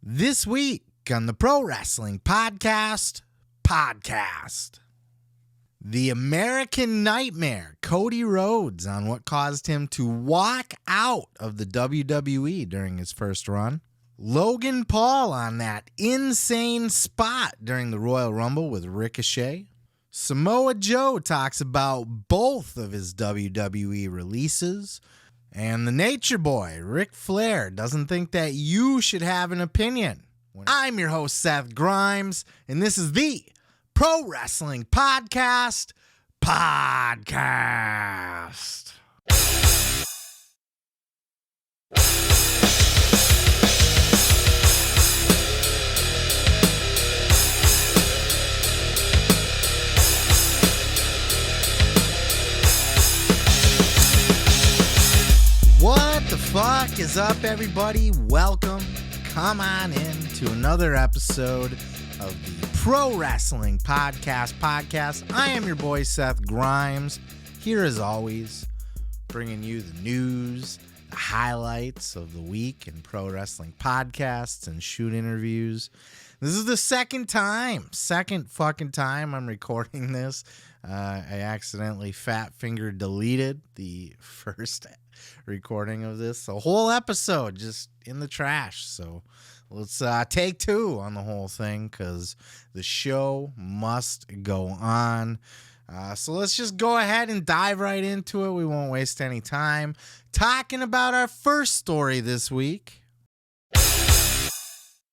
This week on the Pro Wrestling Podcast. The American Nightmare, Cody Rhodes, on what caused him to walk out of the WWE during his first run. Logan Paul on that insane spot during the Royal Rumble with Ricochet. Samoa Joe talks about both of his WWE releases. And the Nature Boy, Ric Flair, doesn't think that you should have an opinion. I'm your host, Seth Grimes, and this is the Pro Wrestling Podcast. What the fuck is up, everybody? Welcome. Come on in to another episode of the Pro Wrestling Podcast. I am your boy, Seth Grimes, here as always, bringing you the news, the highlights of the week in pro wrestling podcasts and shoot interviews. This is the second fucking time I'm recording this. I accidentally fat finger deleted the first recording of this. The whole episode just in the trash. So let's take two on the whole thing because the show must go on. So let's just go ahead and dive right into it. We won't waste any time talking about our first story this week.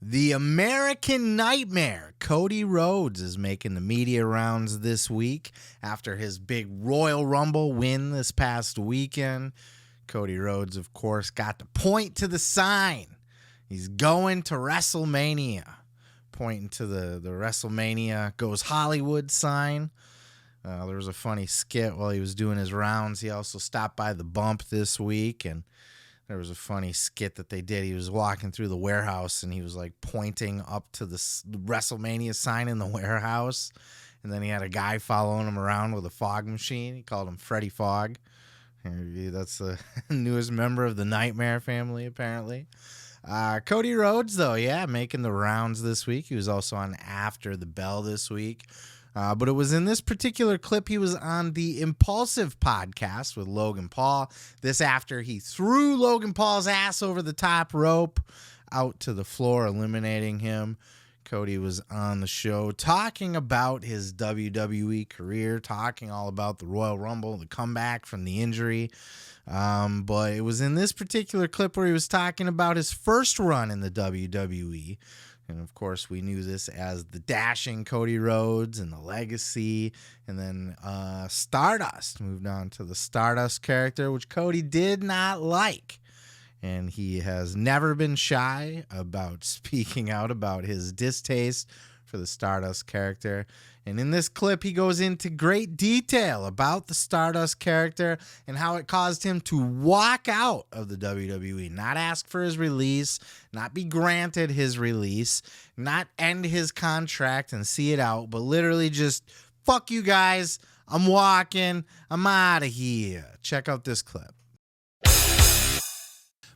The American Nightmare, Cody Rhodes, is making the media rounds this week after his big Royal Rumble win this past weekend. Cody Rhodes, of course, got to point to the sign. He's going to WrestleMania, pointing to the WrestleMania Goes Hollywood sign. There was a funny skit while he was doing his rounds. He also stopped by the Bump this week, and there was a funny skit that they did. He was walking through the warehouse, and he was like pointing up to the WrestleMania sign in the warehouse, and then he had a guy following him around with a fog machine. He called him Freddy Fog. That's the newest member of the Nightmare family, apparently. Cody Rhodes, though, making the rounds this week. He was also on After the Bell this week. But it was in this particular clip he was on the IMPAULSIVE podcast with Logan Paul. This after he threw Logan Paul's ass over the top rope out to the floor, eliminating him. Cody was on the show talking about his WWE career, talking all about the Royal Rumble, the comeback from the injury. But it was in this particular clip where he was talking about his first run in the WWE. And, of course, we knew this as the dashing Cody Rhodes and the legacy. And then Stardust moved on to the Stardust character, which Cody did not like. And he has never been shy about speaking out about his distaste for the Stardust character. And in this clip, he goes into great detail about the Stardust character and how it caused him to walk out of the WWE, not ask for his release, not be granted his release, not end his contract and see it out, but literally just, fuck you guys, I'm walking, I'm out of here. Check out this clip.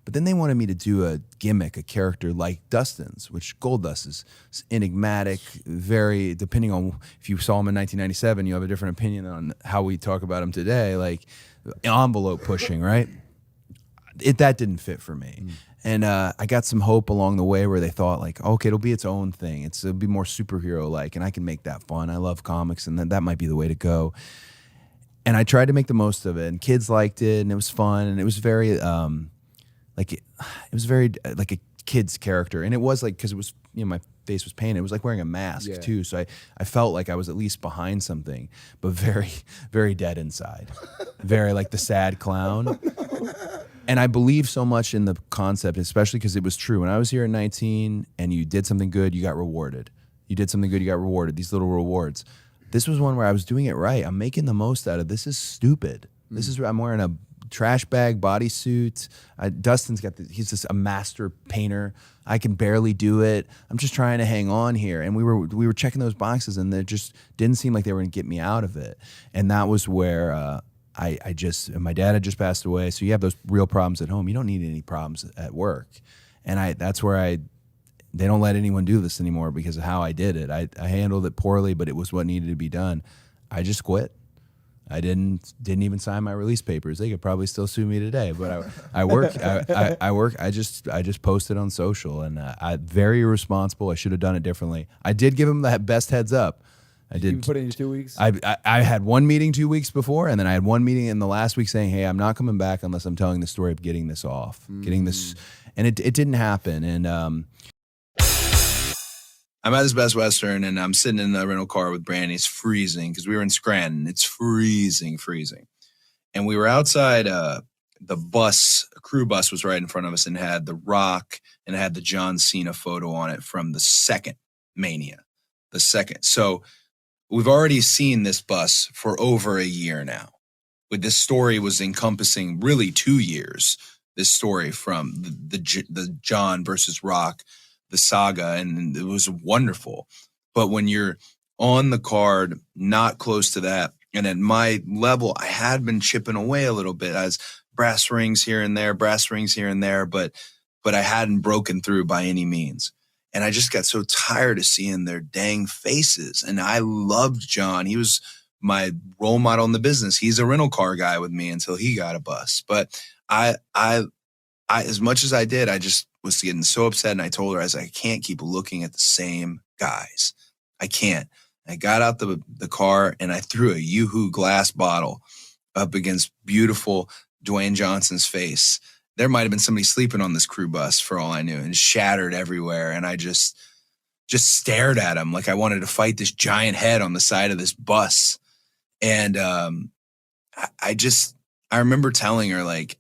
But then they wanted me to do a gimmick, a character like Dustin's, which Goldust is enigmatic, very, depending on if you saw him in 1997, you have a different opinion on how we talk about him today, like envelope pushing, right? That didn't fit for me. And I got some hope along the way where they thought like, okay, it'll be its own thing. It'll be more superhero-like, and I can make that fun. I love comics, and that might be the way to go. And I tried to make the most of it, and kids liked it, and it was fun, and it was very... it was very like a kid's character, and it was like, because it was, my face was painted. It was like wearing a mask too, so I felt like I was at least behind something, but very, very dead inside, very like the sad clown. And I believe so much in the concept, especially because it was true. When I was here at 19, and you did something good, you got rewarded. You did something good, you got rewarded. These little rewards. This was one where I was doing it right. I'm making the most out of this. Is stupid. This is, I'm wearing a trash bag bodysuit. Dustin's got he's just a master painter. I can barely do it. I'm just trying to hang on here. And we were checking those boxes, and they just didn't seem like they were going to get me out of it. And that was where my dad had just passed away. So you have those real problems at home. You don't need any problems at work. And that's where they don't let anyone do this anymore because of how I did it. I handled it poorly, but it was what needed to be done. I just quit. I didn't even sign my release papers. They could probably still sue me today, but I work. I work. I just posted on social, and I very irresponsible. I should have done it differently. I did give him the best heads up. I did. You put in your 2 weeks? I had one meeting 2 weeks before, and then I had one meeting in the last week saying, hey, I'm not coming back unless I'm telling the story of getting this off, getting this. And it didn't happen. And I'm at this Best Western, and I'm sitting in the rental car with Brandy. It's freezing because we were in Scranton. It's freezing. And we were outside the bus. A crew bus was right in front of us and had The Rock and it had the John Cena photo on it from the second Mania. The second. So we've already seen this bus for over a year now. But this story was encompassing really 2 years. This story from the John versus Rock, the saga, and it was wonderful. But when you're on the card, not close to that, and at my level, I had been chipping away a little bit as brass rings here and there, but I hadn't broken through by any means. And I just got so tired of seeing their dang faces. And I loved John. He was my role model in the business. He's a rental car guy with me until he got a bus. But I as much as I did, I just was getting so upset. And I told her, I can't keep looking at the same guys. I can't. I got out the car and I threw a Yoo-Hoo glass bottle up against beautiful Dwayne Johnson's face. There might have been somebody sleeping on this crew bus for all I knew, and shattered everywhere. And I just stared at him like I wanted to fight this giant head on the side of this bus. And I remember telling her, like,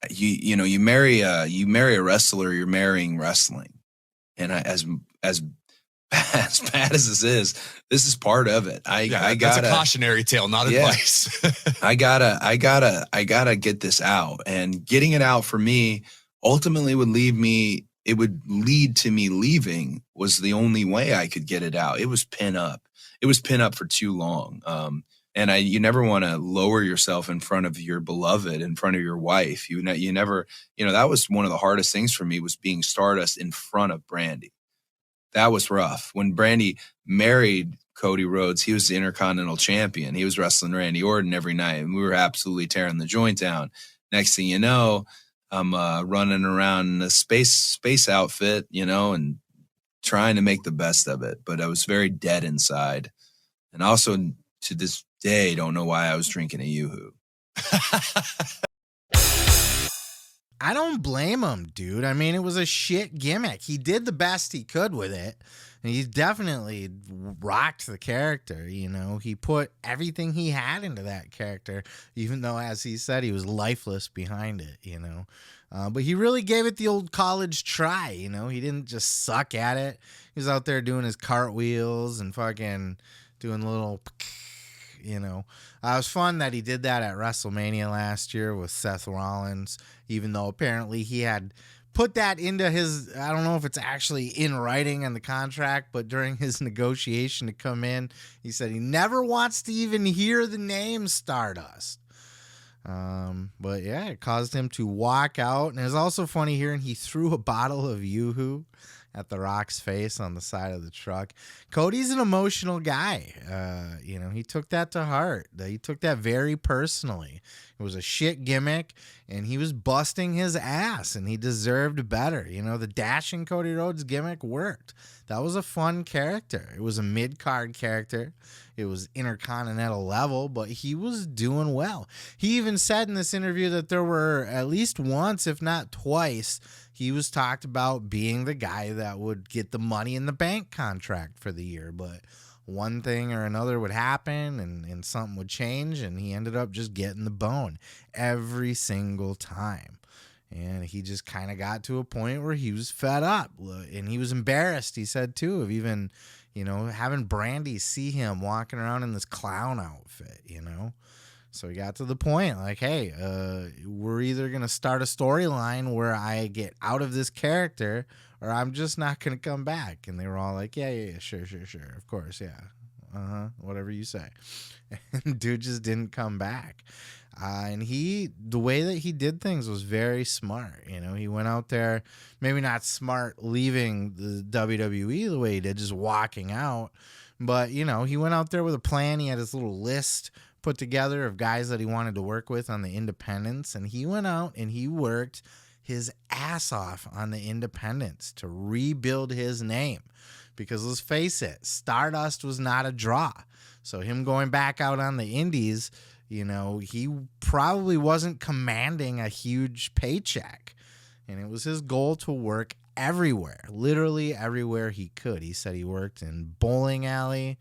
you marry a wrestler, you're marrying wrestling. And as bad as this is part of it. That's a cautionary tale, not advice. I gotta get this out, and getting it out for me ultimately would lead to me leaving was the only way I could get it out. It was pin up for too long. And you never want to lower yourself in front of your beloved, in front of your wife. You never, that was one of the hardest things for me, was being Stardust in front of Brandy. That was rough. When Brandy married Cody Rhodes, he was the Intercontinental Champion. He was wrestling Randy Orton every night, and we were absolutely tearing the joint down. Next thing you know, I'm running around in a space outfit, and trying to make the best of it. But I was very dead inside. And also, to this day, don't know why I was drinking a Yoo-Hoo. I don't blame him, dude. I mean, it was a shit gimmick. He did the best he could with it. And he definitely rocked the character, He put everything he had into that character, even though, as he said, he was lifeless behind it, But he really gave it the old college try, He didn't just suck at it. He was out there doing his cartwheels and fucking doing little... It was fun that he did that at WrestleMania last year with Seth Rollins, even though apparently he had put that into his, I don't know if it's actually in writing in the contract, but during his negotiation to come in, he said he never wants to even hear the name Stardust. But yeah, it caused him to walk out. And it was also funny hearing he threw a bottle of Yoo-Hoo at The Rock's face on the side of the truck. Cody's an emotional guy. He took that to heart. He took that very personally. It was a shit gimmick, and he was busting his ass, and he deserved better. The dashing Cody Rhodes gimmick worked. That was a fun character. It was a mid-card character. It was intercontinental level, but he was doing well. He even said in this interview that there were at least once, if not twice, he was talked about being the guy that would get the Money in the Bank contract for the year, but one thing or another would happen and something would change, and he ended up just getting the bone every single time. And he just kind of got to a point where he was fed up, and he was embarrassed, he said, too, of even, having Brandy see him walking around in this clown outfit, So he got to the point like, hey, we're either going to start a storyline where I get out of this character or I'm just not going to come back. And they were all like, yeah, sure. Of course, yeah. whatever you say. And dude just didn't come back. And the way that he did things was very smart. You know, he went out there, maybe not smart leaving the WWE the way he did, just walking out. But, you know, he went out there with a plan. He had his little list put together of guys that he wanted to work with on the independents. And he went out and he worked his ass off on the independents to rebuild his name. Because let's face it, Stardust was not a draw. So him going back out on the indies, you know, he probably wasn't commanding a huge paycheck. And it was his goal to work everywhere, literally everywhere he could. He said he worked in bowling alley,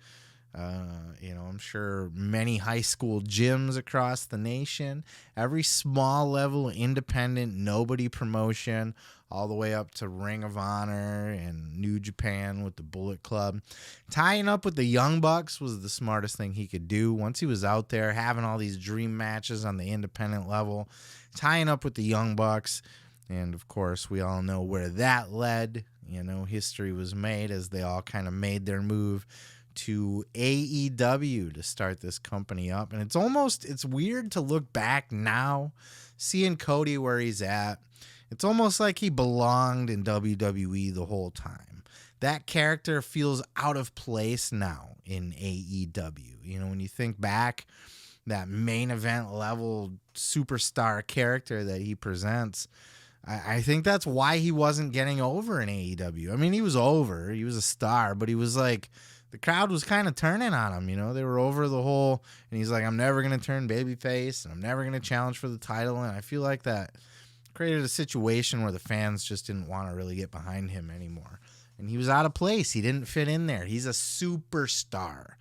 you know, I'm sure many high school gyms across the nation, every small level independent, nobody promotion, all the way up to Ring of Honor and New Japan with the Bullet Club. Tying up with the Young Bucks was the smartest thing he could do. Once he was out there having all these dream matches on the independent level, tying up with the Young Bucks, and of course we all know where that led. You know, history was made as they all kind of made their move to AEW to start this company up. And it's weird to look back now, seeing Cody where he's at. It's almost like he belonged in WWE the whole time. That character feels out of place now in AEW. You know, when you think back, that main event level superstar character that he presents, I think that's why he wasn't getting over in AEW. I mean, he was over. He was a star, but he was like, the crowd was kind of turning on him. You know, they were over the whole, and he's like, I'm never going to turn babyface, and I'm never going to challenge for the title. And I feel like that created a situation where the fans just didn't want to really get behind him anymore. And he was out of place. He didn't fit in there. He's a superstar.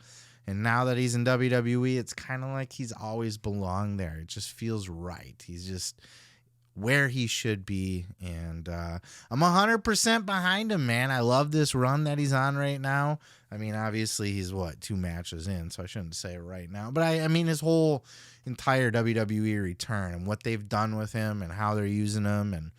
And now that he's in WWE, it's kind of like he's always belonged there. It just feels right. He's just where he should be. And I'm 100% behind him, man. I love this run that he's on right now. I mean, obviously he's 2 matches in, so I shouldn't say it right now. But I mean, his whole entire WWE return and what they've done with him and how they're using him, and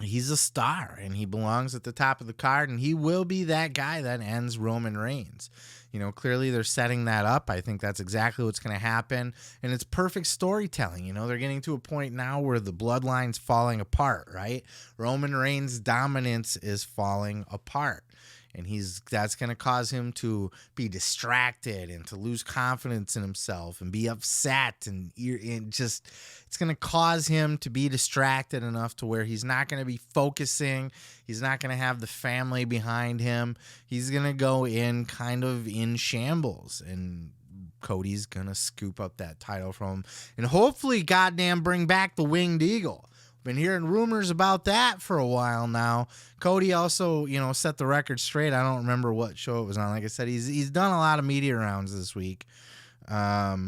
he's a star and he belongs at the top of the card, and he will be that guy that ends Roman Reigns. You know, clearly they're setting that up. I think that's exactly what's going to happen, and it's perfect storytelling. You know, they're getting to a point now where the bloodline's falling apart, right? Roman Reigns' dominance is falling apart. And that's going to cause him to be distracted and to lose confidence in himself and be upset. And just, it's going to cause him to be distracted enough to where he's not going to be focusing. He's not going to have the family behind him. He's going to go in kind of in shambles. And Cody's going to scoop up that title from him. And hopefully, goddamn, bring back the Winged Eagle. Been hearing rumors about that for a while now. Cody also, you know, set the record straight. I don't remember what show it was on. Like I said, he's done a lot of media rounds this week. But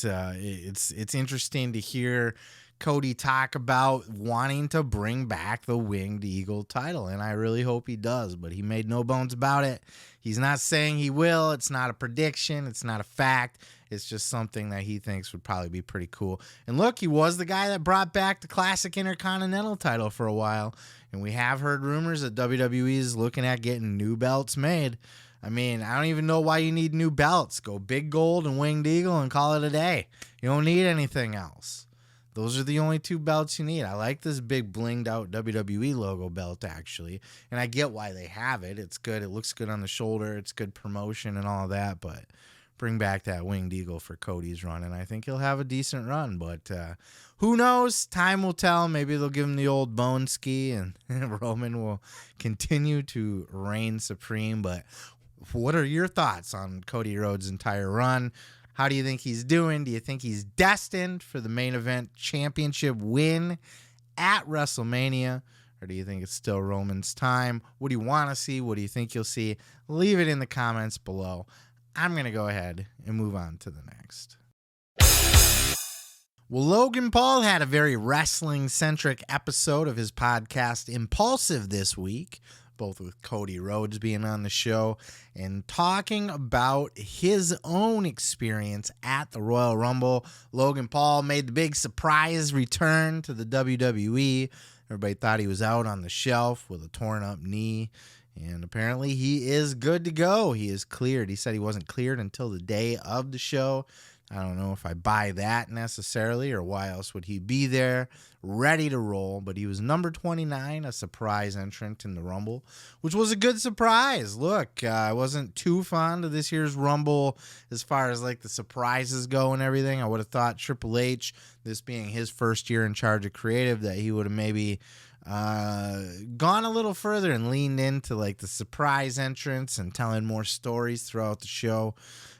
it's interesting to hear Cody talk about wanting to bring back the Winged Eagle title, and I really hope he does, but he made no bones about it. He's not saying he will. It's not a prediction. It's not a fact. It's just something that he thinks would probably be pretty cool. And look, he was the guy that brought back the classic Intercontinental title for a while, and we have heard rumors that WWE is looking at getting new belts made. I mean, I don't even know why you need new belts. Go Big Gold and Winged Eagle and call it a day. You don't need anything else. Those are the only 2 belts you need. I like this big blinged out WWE logo belt, actually. And I get why they have it. It's good. It looks good on the shoulder. It's good promotion and all that. But bring back that Winged Eagle for Cody's run. And I think he'll have a decent run. But who knows? Time will tell. Maybe they'll give him the old bone ski and Roman will continue to reign supreme. But what are your thoughts on Cody Rhodes' entire run? How do you think he's doing? Do you think he's destined for the main event championship win at WrestleMania? Or do you think it's still Roman's time? What do you want to see? What do you think you'll see? Leave it in the comments below. I'm going to go ahead and move on to the next. Well, Logan Paul had a very wrestling-centric episode of his podcast, Impulsive, this week, both with Cody Rhodes being on the show and talking about his own experience at the Royal Rumble. Logan Paul made the big surprise return to the WWE. Everybody thought he was out on the shelf with a torn up knee. And apparently he is good to go. He is cleared. He said he wasn't cleared until the day of the show. I don't know if I buy that necessarily, or why else would he be there ready to roll. But he was number 29, a surprise entrant in the Rumble, which was a good surprise. Look, I wasn't too fond of this year's Rumble as far as like the surprises go and everything. I would have thought Triple H, this being his first year in charge of creative, that he would have maybe gone a little further and leaned into like the surprise entrance and telling more stories throughout the show.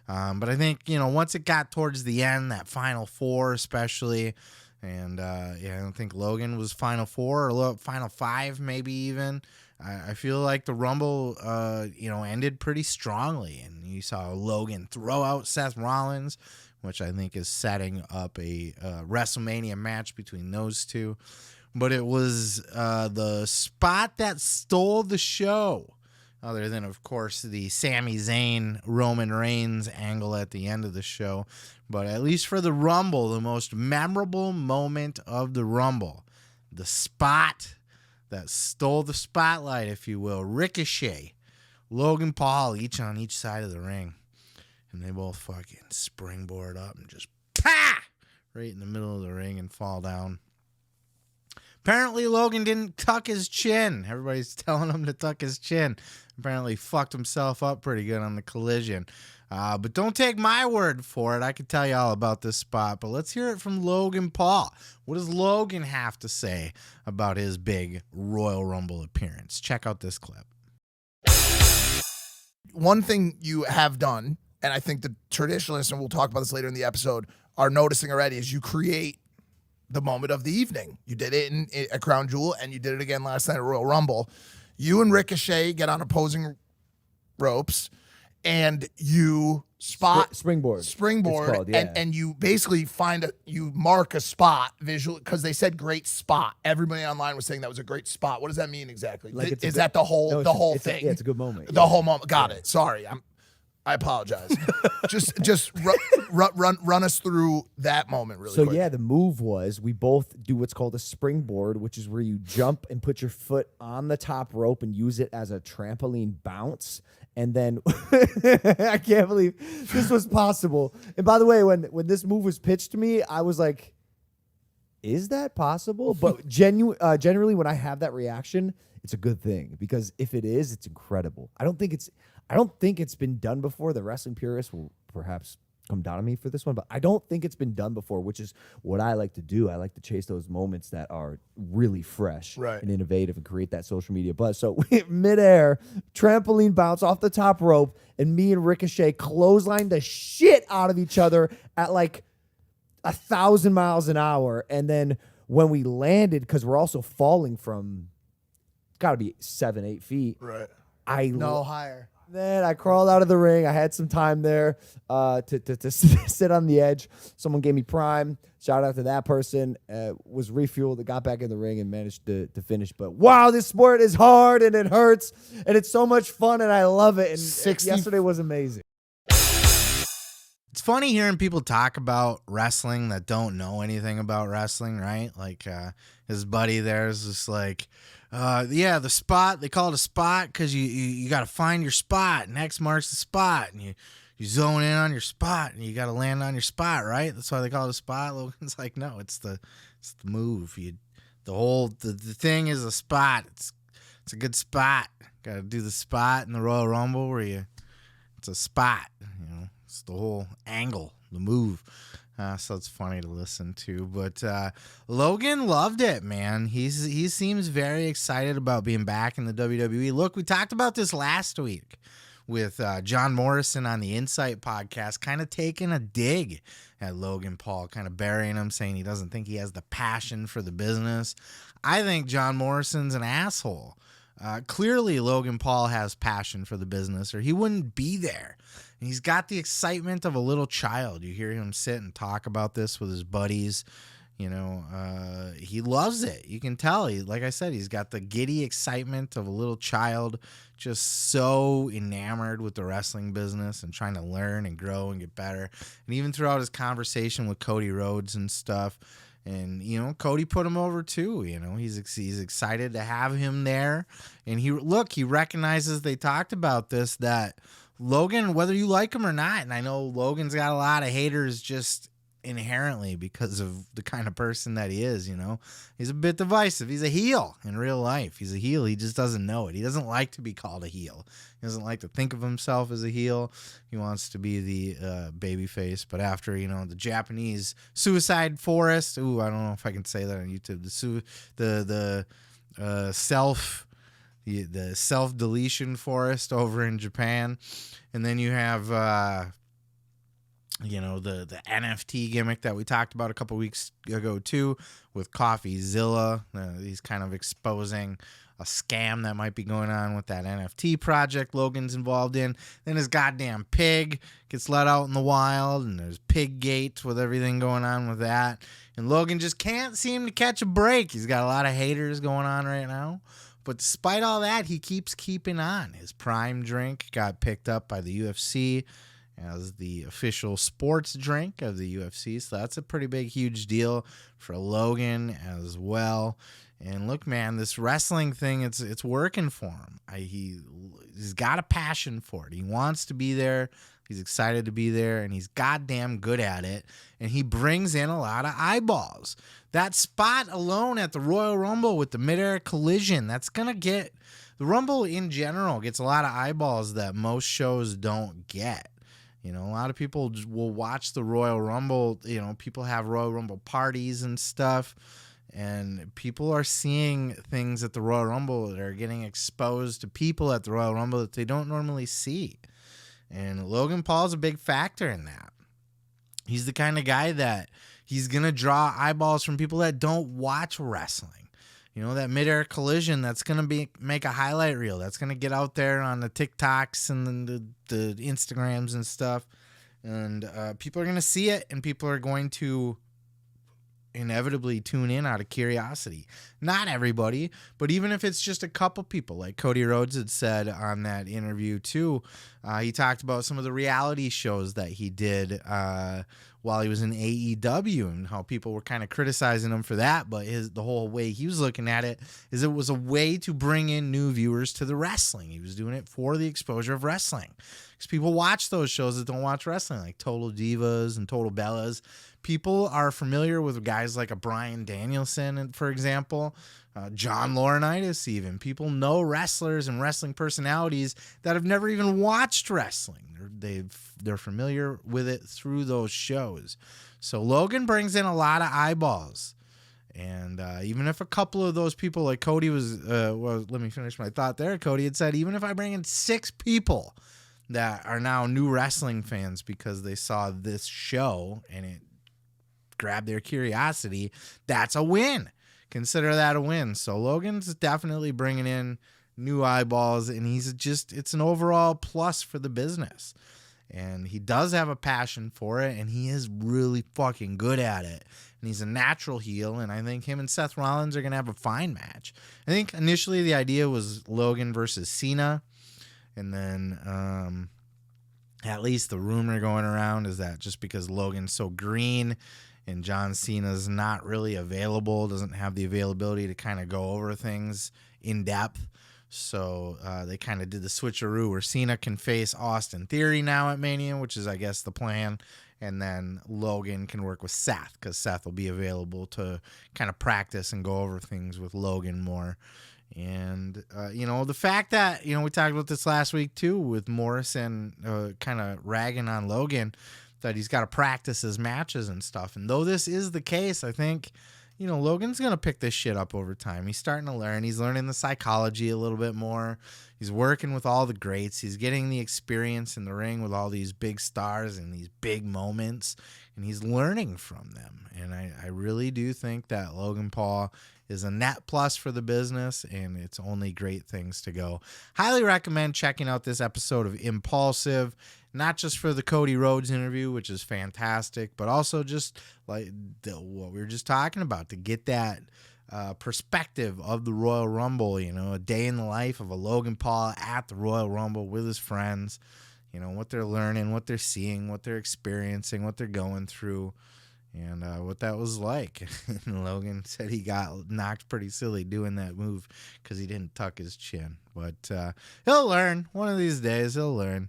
But I think, once it got towards the end, that Final Four especially, and I don't think Logan was Final Four or Final Five maybe even. I feel like the Rumble, ended pretty strongly, and you saw Logan throw out Seth Rollins, which I think is setting up a WrestleMania match between those two. But it was the spot that stole the show. Other than, of course, the Sami Zayn, Roman Reigns angle at the end of the show. But at least for the Rumble, the most memorable moment of the Rumble, the spot that stole the spotlight, if you will, Ricochet, Logan Paul, each on each side of the ring. And they both fucking springboard up and just right in the middle of the ring and fall down. Apparently, Logan didn't tuck his chin. Everybody's telling him to tuck his chin. Apparently, he fucked himself up pretty good on the collision. But don't take my word for it. I could tell you all about this spot. But let's hear it from Logan Paul. What does Logan have to say about his big Royal Rumble appearance? Check out this clip. One thing you have done, and I think the traditionalists, and we'll talk about this later in the episode, are noticing already, is you create the moment of the evening. You did it at Crown Jewel, and you did it again last night at Royal Rumble. You and Ricochet get on opposing ropes, and you springboard, it's called, yeah. and you basically you mark a spot visually, because they said great spot. Everybody online was saying that was a great spot. What does that mean exactly? Like is that the whole thing? It's a good moment. The whole moment. Got it. Sorry, I apologize. just run us through that moment really quick. So yeah, the move was we both do what's called a springboard, which is where you jump and put your foot on the top rope and use it as a trampoline bounce. And then I can't believe this was possible. And by the way, when this move was pitched to me, I was like, is that possible? But generally when I have that reaction, it's a good thing, because if it is, it's incredible. I don't think it's been done before. The wrestling purists will perhaps come down on me for this one, but I don't think it's been done before, which is what I like to do. I like to chase those moments that are really fresh and innovative and create that social media buzz. So midair, trampoline bounce off the top rope, and me and Ricochet clothesline the shit out of each other at like 1,000 miles an hour. And then when we landed, because we're also falling from, got to be 7-8 feet. Right. No higher. Then I crawled out of the ring. I had some time there to sit on the edge. Someone gave me prime. Shout out to that person. Was refueled, got back in the ring, and managed to finish. But wow, this sport is hard, and it hurts, and it's so much fun, and I love it. And yesterday was amazing. It's funny hearing people talk about wrestling that don't know anything about wrestling, right? Like his buddy there is just like, the spot, they call it a spot because you got to find your spot, and X marks the spot, and you zone in on your spot, and you got to land on your spot, right? That's why they call it a spot. Logan's like, no, it's the move. The thing is a spot. It's a good spot. Got to do the spot in the Royal Rumble where it's a spot, It's the whole angle, the move. So it's funny to listen to. But Logan loved it, man. He seems very excited about being back in the WWE. Look, we talked about this last week with John Morrison on the Insight podcast, kind of taking a dig at Logan Paul, kind of burying him, saying he doesn't think he has the passion for the business. I think John Morrison's an asshole. Clearly, Logan Paul has passion for the business, or he wouldn't be there. And he's got the excitement of a little child. You hear him sit and talk about this with his buddies. He loves it. You can tell. Like I said, he's got the giddy excitement of a little child, just so enamored with the wrestling business and trying to learn and grow and get better. And even throughout his conversation with Cody Rhodes and stuff, And, Cody put him over too. He's excited to have him there. And he recognizes, they talked about this, that Logan, whether you like him or not, and I know Logan's got a lot of haters just inherently because of the kind of person that he is, he's a bit divisive. He's a heel in real life. He's a heel. He just doesn't know it. He doesn't like to be called a heel. He doesn't like to think of himself as a heel. He wants to be the baby face. But after, the Japanese suicide forest, I don't know if I can say that on YouTube, the self-deletion forest over in Japan. And then you have the NFT gimmick that we talked about a couple weeks ago too, with CoffeeZilla. He's kind of exposing a scam that might be going on with that NFT project Logan's involved in. Then his goddamn pig gets let out in the wild, and there's Piggate with everything going on with that. And Logan just can't seem to catch a break. He's got a lot of haters going on right now. But despite all that, he keeps keeping on. His Prime drink got picked up by the UFC as the official sports drink of the UFC. So that's a pretty big, huge deal for Logan as well. And look, man, this wrestling thing, it's working for him. He's got a passion for it. He wants to be there. He's excited to be there, and he's goddamn good at it. And he brings in a lot of eyeballs. That spot alone at the Royal Rumble with the midair collision, that's going to get... The Rumble in general gets a lot of eyeballs that most shows don't get. A lot of people will watch the Royal Rumble. People have Royal Rumble parties and stuff. And people are seeing things at the Royal Rumble that are getting exposed to people at the Royal Rumble that they don't normally see. And Logan Paul's a big factor in that. He's the kind of guy that he's going to draw eyeballs from people that don't watch wrestling. That midair collision, that's going to make a highlight reel. That's going to get out there on the TikToks and the Instagrams and stuff. And people are going to see it, and people are going to inevitably tune in out of curiosity. Not everybody, but even if it's just a couple people, like Cody Rhodes had said on that interview too, he talked about some of the reality shows that he did while he was in AEW and how people were kind of criticizing him for that, but the whole way he was looking at it is it was a way to bring in new viewers to the wrestling. He was doing it for the exposure of wrestling, because people watch those shows that don't watch wrestling, like Total Divas and Total Bellas. People are familiar with guys like a Bryan Danielson, for example, John Laurinaitis even. People know wrestlers and wrestling personalities that have never even watched wrestling. They're familiar with it through those shows. So Logan brings in a lot of eyeballs. And even if a couple of those people, like Cody was, let me finish my thought there. Cody had said, even if I bring in 6 people that are now new wrestling fans because they saw this show and it grabbed their curiosity, that's a win. Consider that a win. So Logan's definitely bringing in new eyeballs, and it's an overall plus for the business. And he does have a passion for it, and he is really fucking good at it. And he's a natural heel, and I think him and Seth Rollins are going to have a fine match. I think initially the idea was Logan versus Cena, and then at least the rumor going around is that just because Logan's so green and John Cena's not really available, doesn't have the availability to kind of go over things in depth. So they kind of did the switcheroo where Cena can face Austin Theory now at Mania, which is, I guess, the plan. And then Logan can work with Seth, because Seth will be available to kind of practice and go over things with Logan more. And, the fact that, we talked about this last week too with Morrison kind of ragging on Logan, that he's got to practice his matches and stuff. And though this is the case, I think, Logan's going to pick this shit up over time. He's starting to learn. He's learning the psychology a little bit more. He's working with all the greats. He's getting the experience in the ring with all these big stars and these big moments, and he's learning from them. And I really do think that Logan Paul is a net plus for the business, and it's only great things to go. Highly recommend checking out this episode of Impulsive, not just for the Cody Rhodes interview, which is fantastic, but also just like what we were just talking about, to get that perspective of the Royal Rumble, a day in the life of a Logan Paul at the Royal Rumble with his friends, what they're learning, what they're seeing, what they're experiencing, what they're going through. and what that was like. And Logan said he got knocked pretty silly doing that move because he didn't tuck his chin. But he'll learn. One of these days, he'll learn.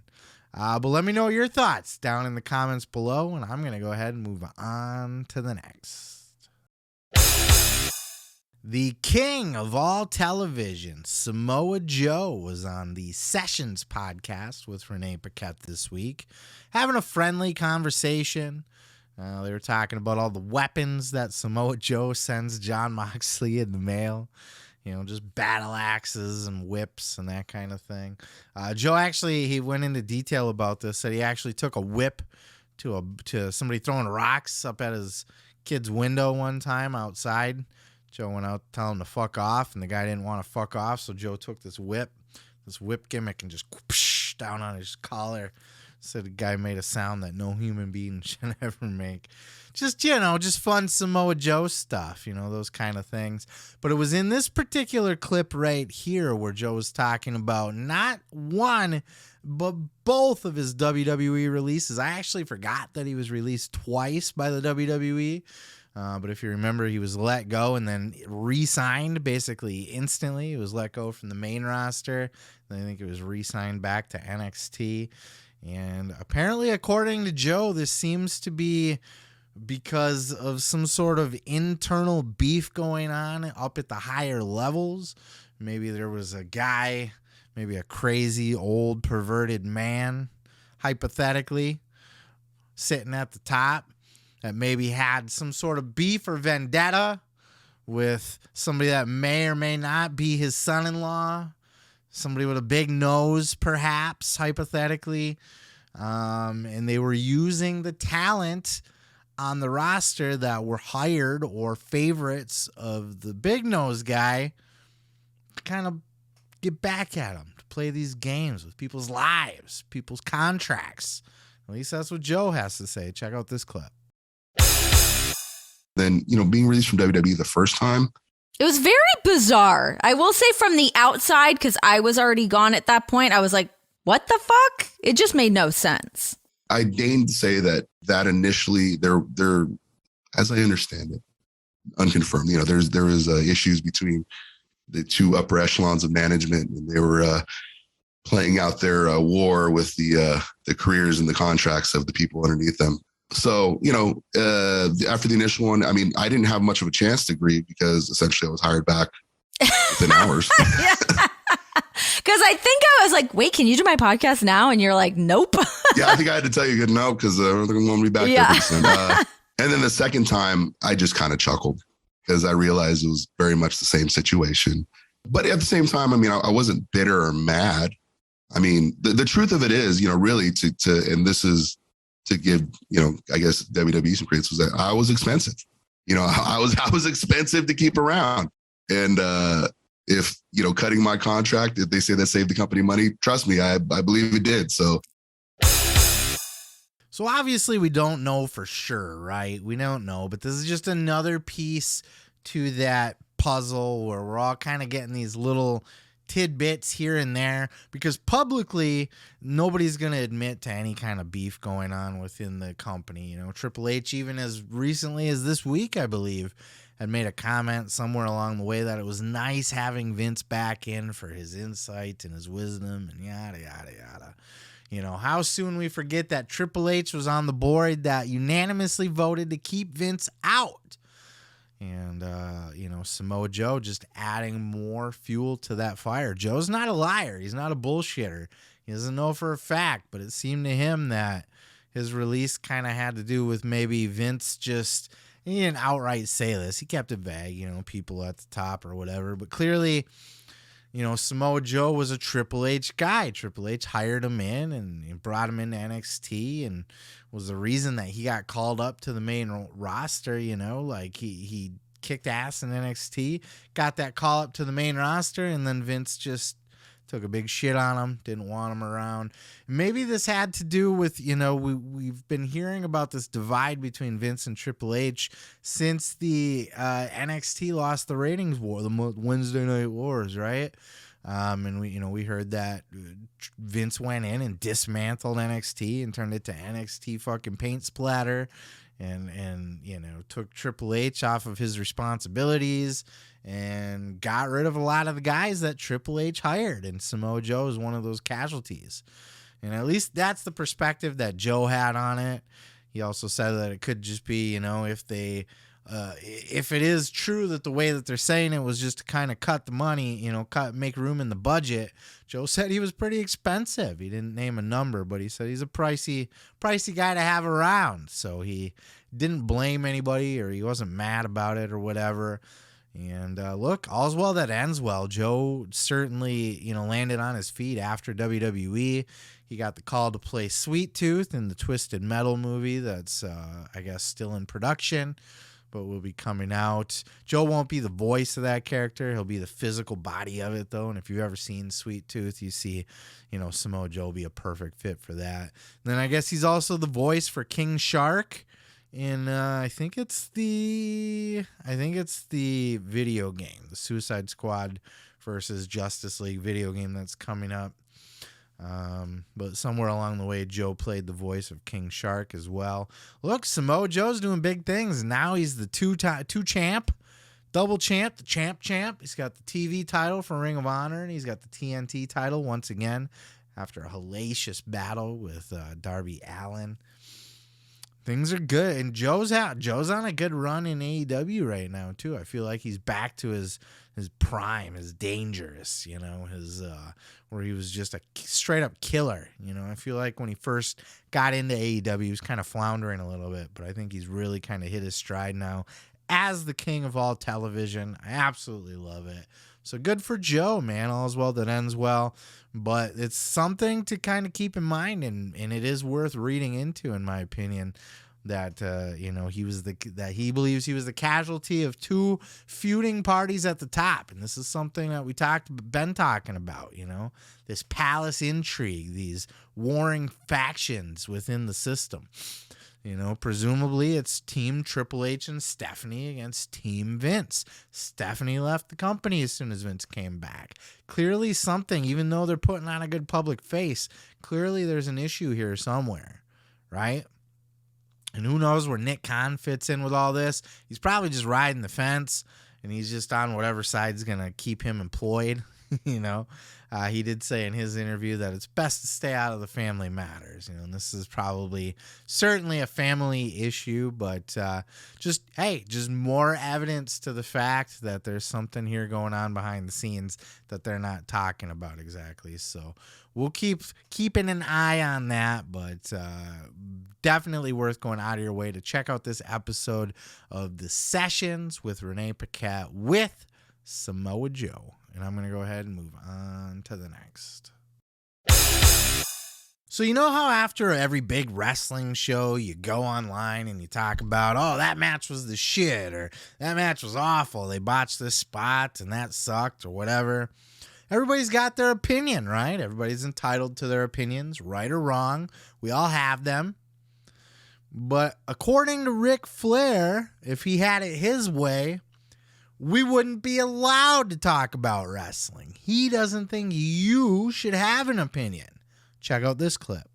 But let me know your thoughts down in the comments below, and I'm going to go ahead and move on to the next. The king of all television, Samoa Joe, was on the Sessions podcast with Renee Paquette this week, having a friendly conversation. They were talking about all the weapons that Samoa Joe sends Jon Moxley in the mail. You know, just battle axes and whips and that kind of thing. Joe actually, he went into detail about this, said he actually took a whip to somebody throwing rocks up at his kid's window one time outside. Joe went out telling him to fuck off, and the guy didn't want to fuck off, so Joe took this whip gimmick, and just whoosh down on his collar. Said the guy made a sound that no human being should ever make. Just, you know, just fun Samoa Joe stuff, you know, those kind of things. But it was in this particular clip right here where Joe was talking about not one, but both of his WWE releases. I actually forgot that he was released twice by the WWE. But if you remember, he was let go and then re-signed basically instantly. He was let go from the main roster. Then I think it was re-signed back to NXT. And apparently, according to Joe, this seems to be because of some sort of internal beef going on up at the higher levels. Maybe there was a guy, maybe a crazy old perverted man, hypothetically, sitting at the top that maybe had some sort of beef or vendetta with somebody that may or may not be his son-in-law, somebody with a big nose, perhaps, hypothetically. And they were using the talent on the roster that were hired or favorites of the big nose guy to kind of get back at him, to play these games with people's lives, people's contracts. At least that's what Joe has to say. Check out this clip. Then, you know, being released from WWE the first time, it was very bizarre. I will say from the outside, because I was already gone at that point, I was like, what the fuck? It just made no sense. I deigned to say that initially there, as I understand it, unconfirmed, you know, there was issues between the two upper echelons of management, and they were playing out their war with the careers and the contracts of the people underneath them. So, you know, after the initial one, I mean, I didn't have much of a chance to grieve because essentially I was hired back within hours. Because I think I was like, wait, can you do my podcast now? And you're like, nope. Yeah, I think I had to tell you good no because I don't think I'm going to be back there pretty soon. And then the second time, I just kind of chuckled because I realized it was very much the same situation. But at the same time, I mean, I wasn't bitter or mad. I mean, the truth of it is, you know, really and this is to give, you know, I guess WWE some credit, was that I was expensive. You know, I was expensive to keep around. And if, you know, cutting my contract, if they say that saved the company money, trust me, I believe it did. So obviously we don't know for sure, right? We don't know, but this is just another piece to that puzzle where we're all kind of getting these little tidbits here and there, because publicly nobody's going to admit to any kind of beef going on within the company. You know, Triple H, even as recently as this week, I believe, had made a comment somewhere along the way that it was nice having Vince back in for his insight and his wisdom and yada, yada, yada. You know, how soon we forget that Triple H was on the board that unanimously voted to keep Vince out. And, you know, Samoa Joe just adding more fuel to that fire. Joe's not a liar. He's not a bullshitter. He doesn't know for a fact, but it seemed to him that his release kind of had to do with maybe Vince just, he didn't outright say this. He kept it vague, you know, people at the top or whatever. But clearly, you know, Samoa Joe was a Triple H guy. Triple H hired him in and brought him into NXT and was the reason that he got called up to the main roster, you know, like he kicked ass in NXT, got that call up to the main roster, and then Vince just took a big shit on him, didn't want him around. Maybe this had to do with, you know, we've been hearing about this divide between Vince and Triple H since the NXT lost the ratings war, the Wednesday Night Wars, right? And we heard that Vince went in and dismantled NXT and turned it to NXT fucking paint splatter. and took Triple H off of his responsibilities and got rid of a lot of the guys that Triple H hired, and Samoa Joe is one of those casualties. And at least that's the perspective that Joe had on it. He also said that it could just be, if it is true that the way that they're saying it was just to kind of cut the money, make room in the budget. Joe said he was pretty expensive. He didn't name a number, but he said he's a pricey guy to have around. So he didn't blame anybody, or he wasn't mad about it or whatever. And look, all's well that ends well. Joe certainly, landed on his feet after WWE. He got the call to play Sweet Tooth in the Twisted Metal movie that's, I guess, still in production, but will be coming out. Joe won't be the voice of that character. He'll be the physical body of it, though. And if you've ever seen Sweet Tooth, you see, Samoa Joe will be a perfect fit for that. And then I guess he's also the voice for King Shark in, I think it's the video game, the Suicide Squad versus Justice League video game that's coming up. But somewhere along the way, Joe played the voice of King Shark as well. Look, Samoa Joe's doing big two champ, double champ, the champ. He's got the TV title for Ring of Honor, and he's got the TNT title once again after a hellacious battle with Darby Allin. Things are good, and Joe's on a good run in AEW right now too. I feel like he's back to his prime, his dangerous, his where he was just a straight up killer. I feel like when he first got into AEW, he was kind of floundering a little bit, but I think he's really kind of hit his stride now as the king of all television. I absolutely love it. So good for Joe, man. All's well that ends well. But it's something to kind of keep in mind, and it is worth reading into, in my opinion, that he believes he was the casualty of two feuding parties at the top. And this is something that been talking about, this palace intrigue, these warring factions within the system. Presumably it's Team Triple H and Stephanie against Team Vince. Stephanie left the company as soon as Vince came back. Clearly something, even though they're putting on a good public face, clearly there's an issue here somewhere, right? And who knows where Nick Khan fits in with all this. He's probably just riding the fence, and he's just on whatever side's going to keep him employed. He did say in his interview that it's best to stay out of the family matters. And this is certainly a family issue, but just more evidence to the fact that there's something here going on behind the scenes that they're not talking about exactly. So we'll keep keeping an eye on that, but definitely worth going out of your way to check out this episode of The Sessions with Renee Paquette with Samoa Joe. And I'm going to go ahead and move on to the next. So you know how after every big wrestling show, you go online and you talk about, oh, that match was the shit, or that match was awful, they botched this spot and that sucked, or whatever. Everybody's got their opinion, right? Everybody's entitled to their opinions, right or wrong. We all have them. But according to Ric Flair, if he had it his way, we wouldn't be allowed to talk about wrestling. He doesn't think you should have an opinion. Check out this clip.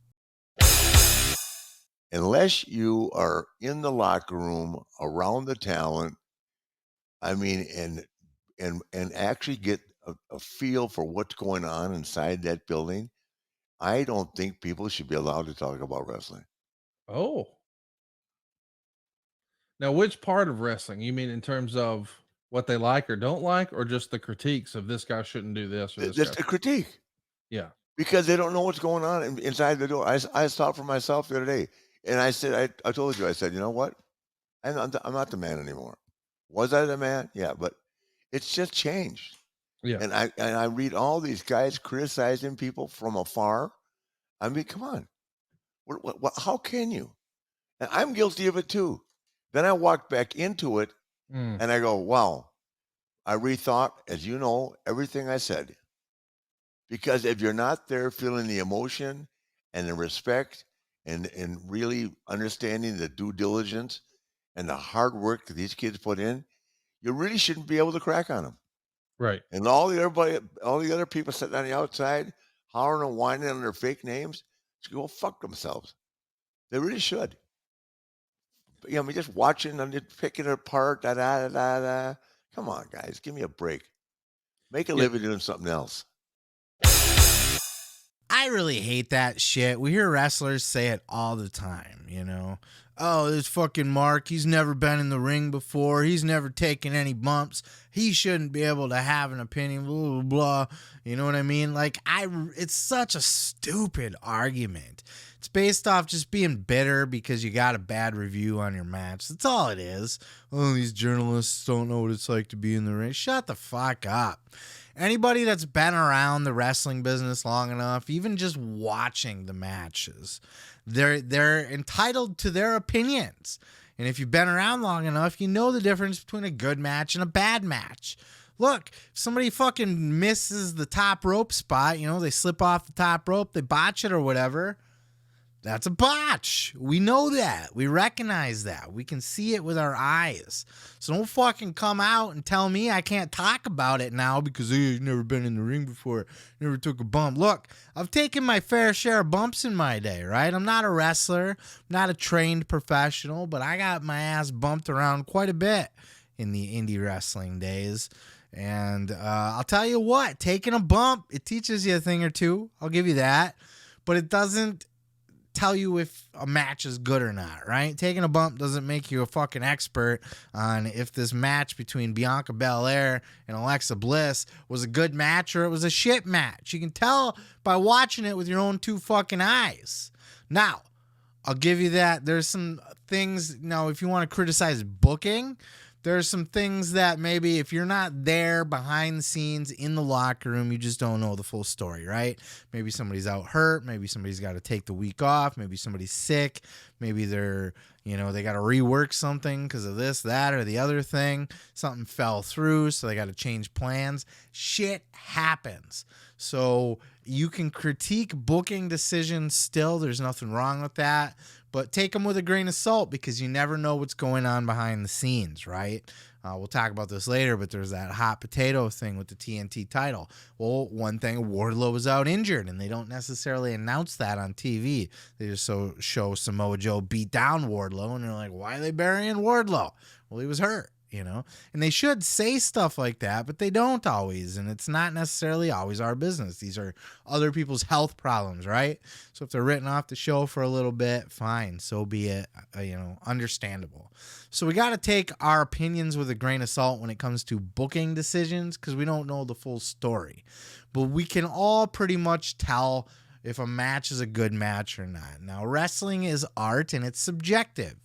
Unless you are in the locker room around the talent, and actually get a feel for what's going on inside that building, I don't think people should be allowed to talk about wrestling. Oh. Now, which part of wrestling? You mean in terms of what they like or don't like, or just the critiques of this guy shouldn't do this or this Just guy? a critique. Yeah. Because they don't know what's going on inside the door. I saw it for myself the other day, and I said, I told you, I said, you know what? I'm not the man anymore. Was I the man? Yeah, but it's just changed. Yeah. And I read all these guys criticizing people from afar. I mean, come on. What, how can you? And I'm guilty of it too. Then I walked back into it, and I go, wow. I rethought, as you know, everything I said. Because if you're not there feeling the emotion and the respect and really understanding the due diligence and the hard work that these kids put in, you really shouldn't be able to crack on them. Right. And all the other people sitting on the outside, hollering and whining on their fake names, should go fuck themselves. They really should. just watching and just picking it apart. Da, da, da, da, da. Come on, guys, give me a break. Make a living doing something else. I really hate that shit. We hear wrestlers say it all the time, you know. Oh, this fucking Mark, he's never been in the ring before. He's never taken any bumps. He shouldn't be able to have an opinion, blah, blah, blah. You know what I mean? Like, it's such a stupid argument. It's based off just being bitter because you got a bad review on your match. That's all it is. Oh, these journalists don't know what it's like to be in the ring. Shut the fuck up. Anybody that's been around the wrestling business long enough, even just watching the matches, they're entitled to their opinions. And if you've been around long enough, you know the difference between a good match and a bad match. Look, if somebody fucking misses the top rope spot, you know, they slip off the top rope, they botch it or whatever. That's a botch. We know that. We recognize that. We can see it with our eyes. So don't fucking come out and tell me I can't talk about it now because you've never been in the ring before, never took a bump. Look, I've taken my fair share of bumps in my day, right? I'm not a wrestler, I'm not a trained professional, but I got my ass bumped around quite a bit in the indie wrestling days. And I'll tell you what, taking a bump, it teaches you a thing or two. I'll give you that. But it doesn't tell you if a match is good or not, right? Taking a bump doesn't make you a fucking expert on if this match between Bianca Belair and Alexa Bliss was a good match or it was a shit match. You can tell by watching it with your own two fucking eyes. Now, I'll give you that. There's some things, now, if you want to criticize booking, there's some things that maybe if you're not there behind the scenes in the locker room, you just don't know the full story, right? Maybe somebody's out hurt. Maybe somebody's got to take the week off. Maybe somebody's sick. Maybe they're, you know, they got to rework something because of this, that, or the other thing. Something fell through, so they got to change plans. Shit happens. So you can critique booking decisions still. There's nothing wrong with that. But take them with a grain of salt because you never know what's going on behind the scenes, right? We'll talk about this later, but there's that hot potato thing with the TNT title. Well, one thing, Wardlow was out injured, and they don't necessarily announce that on TV. They just show Samoa Joe beat down Wardlow, and they're like, why are they burying Wardlow? Well, he was hurt. You know, and they should say stuff like that, but they don't always, and it's not necessarily always our business. These are other people's health problems, right? So if they're written off the show for a little bit, fine, so be it, you know, understandable. So we got to take our opinions with a grain of salt when it comes to booking decisions because we don't know the full story, but we can all pretty much tell if a match is a good match or not. Now, wrestling is art and it's subjective.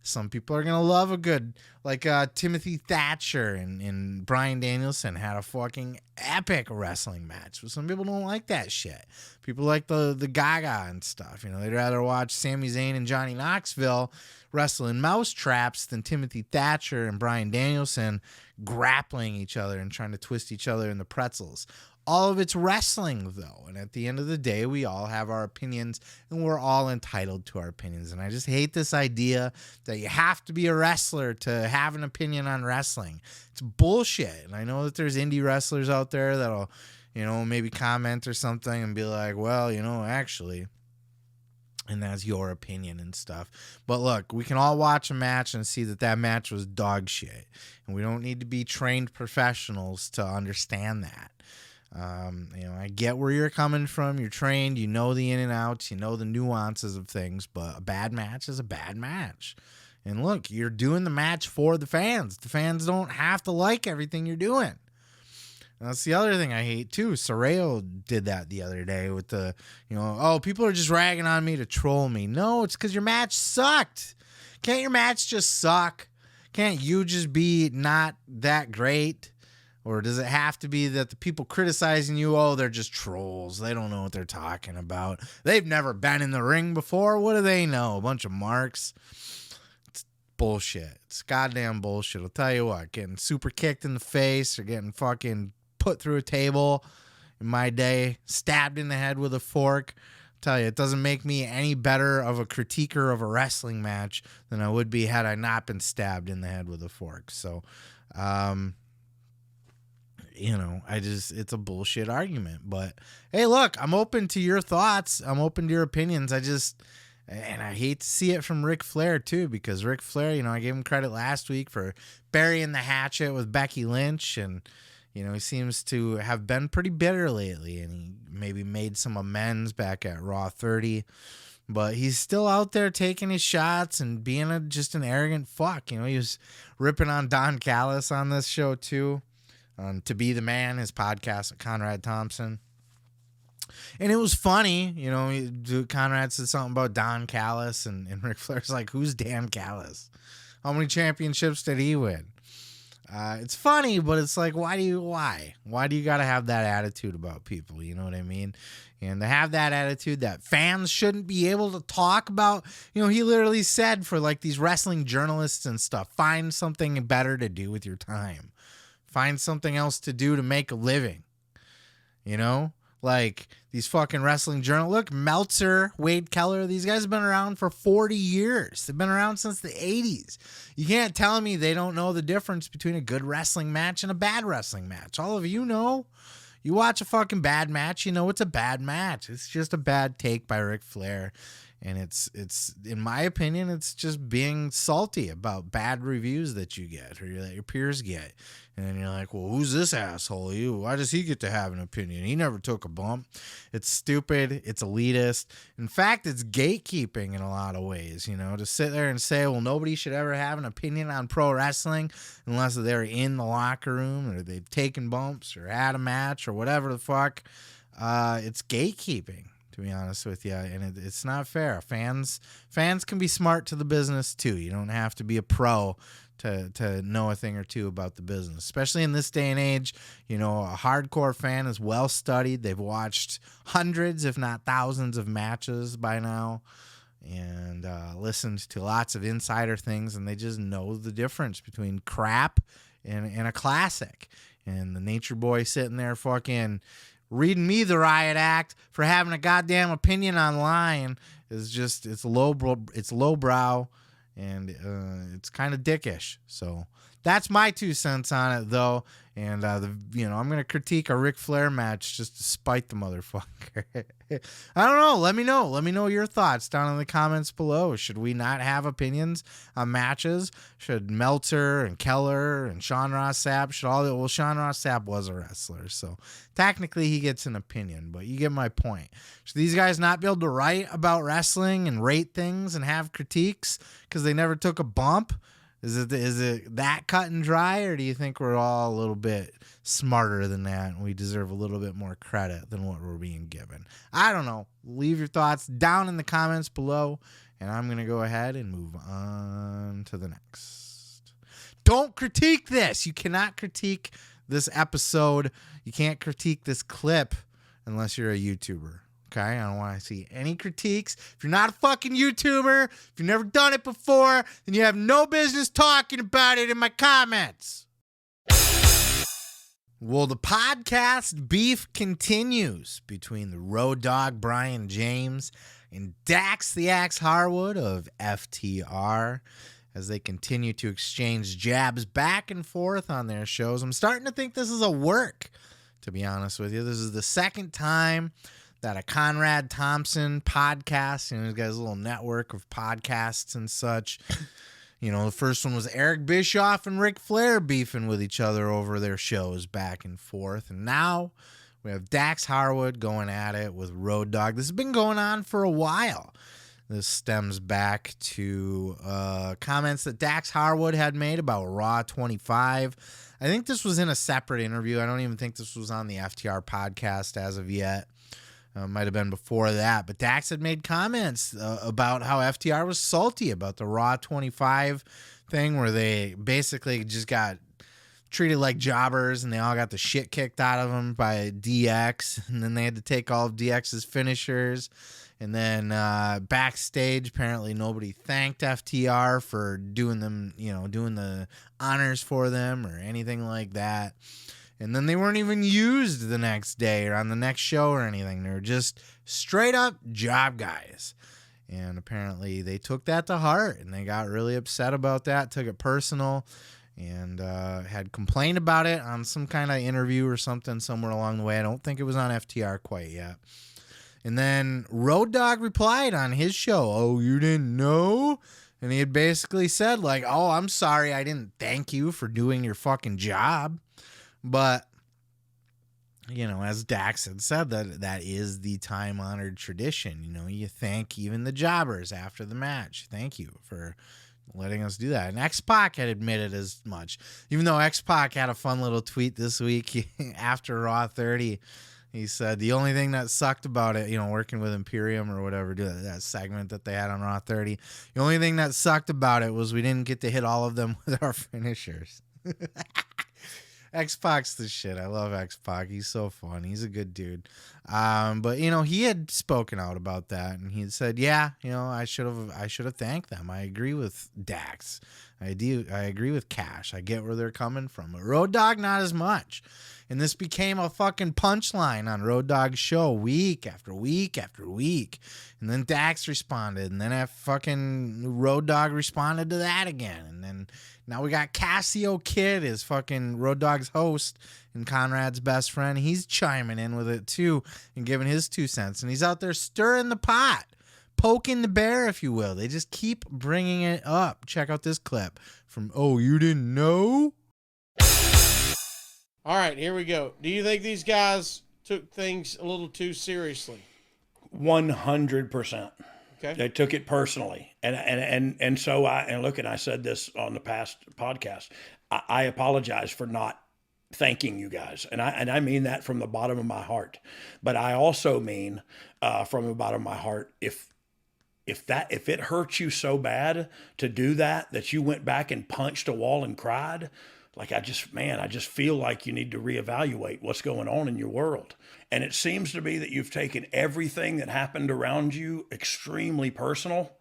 Some people are going to love a good, like Timothy Thatcher and Bryan Danielson had a fucking epic wrestling match. But some people don't like that shit. People like the Gaga and stuff. You know, they'd rather watch Sami Zayn and Johnny Knoxville wrestling mousetraps than Timothy Thatcher and Bryan Danielson grappling each other and trying to twist each other in the pretzels. All of it's wrestling, though, and at the end of the day, we all have our opinions, and we're all entitled to our opinions, and I just hate this idea that you have to be a wrestler to have an opinion on wrestling. It's bullshit, and I know that there's indie wrestlers out there that'll, you know, maybe comment or something and be like, well, you know, actually, and that's your opinion and stuff. But look, we can all watch a match and see that that match was dog shit, and we don't need to be trained professionals to understand that. You know, I get where you're coming from. You're trained, you know the in and outs, you know the nuances of things, but a bad match is a bad match. And look, you're doing the match for the fans. The fans don't have to like everything you're doing. And that's the other thing I hate too. Sorreo did that the other day with the, you know, oh, people are just ragging on me to troll me. No, it's because your match sucked. Can't your match just suck? Can't you just be not that great? Or does it have to be that the people criticizing you, oh, they're just trolls. They don't know what they're talking about. They've never been in the ring before. What do they know? A bunch of marks. It's bullshit. It's goddamn bullshit. I'll tell you what, getting super kicked in the face or getting fucking put through a table in my day, stabbed in the head with a fork. I'll tell you, it doesn't make me any better of a critiquer of a wrestling match than I would be had I not been stabbed in the head with a fork. So, you know, it's a bullshit argument, but hey, look, I'm open to your thoughts. I'm open to your opinions. And I hate to see it from Ric Flair, too, because Ric Flair, I gave him credit last week for burying the hatchet with Becky Lynch. And, he seems to have been pretty bitter lately. And he maybe made some amends back at Raw 30. But he's still out there taking his shots and being just an arrogant fuck. He was ripping on Don Callis on this show, too. To Be the Man, his podcast with Conrad Thompson. And it was funny, Conrad said something about Don Callis, and Ric Flair's like, who's Dan Callis? How many championships did he win? It's funny, but it's like, why do you got to have that attitude about people? You know what I mean? And to have that attitude that fans shouldn't be able to talk about, he literally said for like these wrestling journalists and stuff, find something better to do with your time. Find something else to do to make a living, Like these fucking wrestling journalists. Look, Meltzer, Wade Keller, these guys have been around for 40 years. They've been around since the 80s. You can't tell me they don't know the difference between a good wrestling match and a bad wrestling match. All of you know. You watch a fucking bad match, it's a bad match. It's just a bad take by Ric Flair. And it's in my opinion, it's just being salty about bad reviews that you get or that your peers get. And then you're like, well, who's this asshole? Why does he get to have an opinion? He never took a bump. It's stupid. It's elitist. In fact, it's gatekeeping in a lot of ways, to sit there and say, well, nobody should ever have an opinion on pro wrestling unless they're in the locker room or they've taken bumps or had a match or whatever the fuck. It's gatekeeping, to be honest with you, and it's not fair. Fans can be smart to the business too. You don't have to be a pro to know a thing or two about the business, especially in this day and age. A hardcore fan is well studied. They've watched hundreds, if not thousands, of matches by now, and listened to lots of insider things, and they just know the difference between crap and a classic. And the Nature Boy sitting there fucking reading me the riot act for having a goddamn opinion online is just, it's lowbrow, and it's kind of dickish. So that's my 2 cents on it, though. And I'm gonna critique a Ric Flair match just to spite the motherfucker. I don't know. Let me know your thoughts down in the comments below. Should we not have opinions on matches? Should Meltzer and Keller and Sean Ross Sapp Sean Ross Sapp was a wrestler, so technically he gets an opinion, but you get my point. Should these guys not be able to write about wrestling and rate things and have critiques because they never took a bump? Is it that cut and dry, or do you think we're all a little bit smarter than that and we deserve a little bit more credit than what we're being given? I don't know. Leave your thoughts down in the comments below, and I'm going to go ahead and move on to the next. Don't critique this. You cannot critique this episode. You can't critique this clip unless you're a YouTuber. Okay, I don't want to see any critiques. If you're not a fucking YouTuber, if you've never done it before, then you have no business talking about it in my comments. Well, the podcast beef continues between the Road Dogg Brian James and Dax the Axe Harwood of FTR as they continue to exchange jabs back and forth on their shows. I'm starting to think this is a work, to be honest with you. This is the second time that a Conrad Thompson podcast, he's got his little network of podcasts and such. The first one was Eric Bischoff and Ric Flair beefing with each other over their shows back and forth. And now we have Dax Harwood going at it with Road Dogg. This has been going on for a while. This stems back to comments that Dax Harwood had made about Raw 25. I think this was in a separate interview. I don't even think this was on the FTR podcast as of yet. Might have been before that, but Dax had made comments about how FTR was salty about the Raw 25 thing, where they basically just got treated like jobbers and they all got the shit kicked out of them by DX, and then they had to take all of DX's finishers. And then backstage, apparently nobody thanked FTR for doing the honors for them or anything like that. And then they weren't even used the next day or on the next show or anything. They were just straight up job guys. And apparently they took that to heart and they got really upset about that, took it personal, and had complained about it on some kind of interview or something somewhere along the way. I don't think it was on FTR quite yet. And then Road Dogg replied on his show, "Oh, you didn't know?" And he had basically said, like, "Oh, I'm sorry, I didn't thank you for doing your fucking job." But, you know, as Dax had said, that is the time-honored tradition. You know, you thank even the jobbers after the match. Thank you for letting us do that. And X-Pac had admitted as much. Even though X-Pac had a fun little tweet this week after Raw 30, he said the only thing that sucked about it, you know, working with Imperium or whatever, that segment that they had on Raw 30, the only thing that sucked about it was we didn't get to hit all of them with our finishers. X-Pac's the shit. I love X-Pac. He's so fun. He's a good dude. But you know, he had spoken out about that, and he had said, "Yeah, you know, I should have thanked them. I agree with Dax. I agree with Cash. I get where they're coming from. But Road Dogg, not as much." And this became a fucking punchline on Road Dogg's show week after week after week. And then Dax responded, and then that fucking Road Dogg responded to that again. And then now we got Cassio Kid, is fucking Road Dogg's host and Conrad's best friend. He's chiming in with it too and giving his 2 cents. And he's out there stirring the pot, poking the bear, if you will. They just keep bringing it up. Check out this clip from "Oh, you didn't know?" All right, here we go. Do you think these guys took things a little too seriously? 100%. Okay. They took it personally. And so I said this on the past podcast. I apologize for not thanking you guys. And I mean that from the bottom of my heart. But I also mean from the bottom of my heart, if it hurts you so bad to do that you went back and punched a wall and cried, like, I just feel like you need to reevaluate what's going on in your world. And it seems to be that you've taken everything that happened around you extremely personal.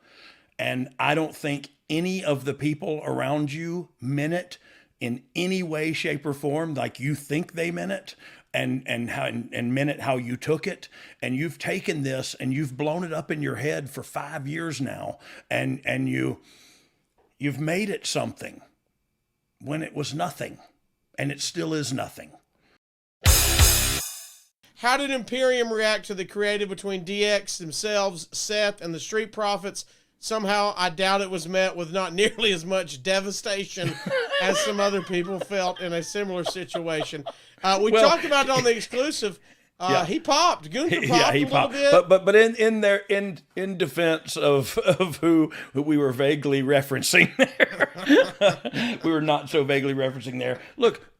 And I don't think any of the people around you meant it in any way, shape, or form like you think they meant it, and meant it how you took it. And you've taken this and you've blown it up in your head for 5 years now, and you've made it something when it was nothing, and it still is nothing. How did Imperium react to the creative between DX themselves, Seth, and the Street Profits? Somehow, I doubt it was met with not nearly as much devastation as some other people felt in a similar situation. We talked about it on the exclusive. Yeah. He popped. Gunther popped Yeah, he a little popped. bit. But in defense of who we were vaguely referencing there, we were not so vaguely referencing there. Look,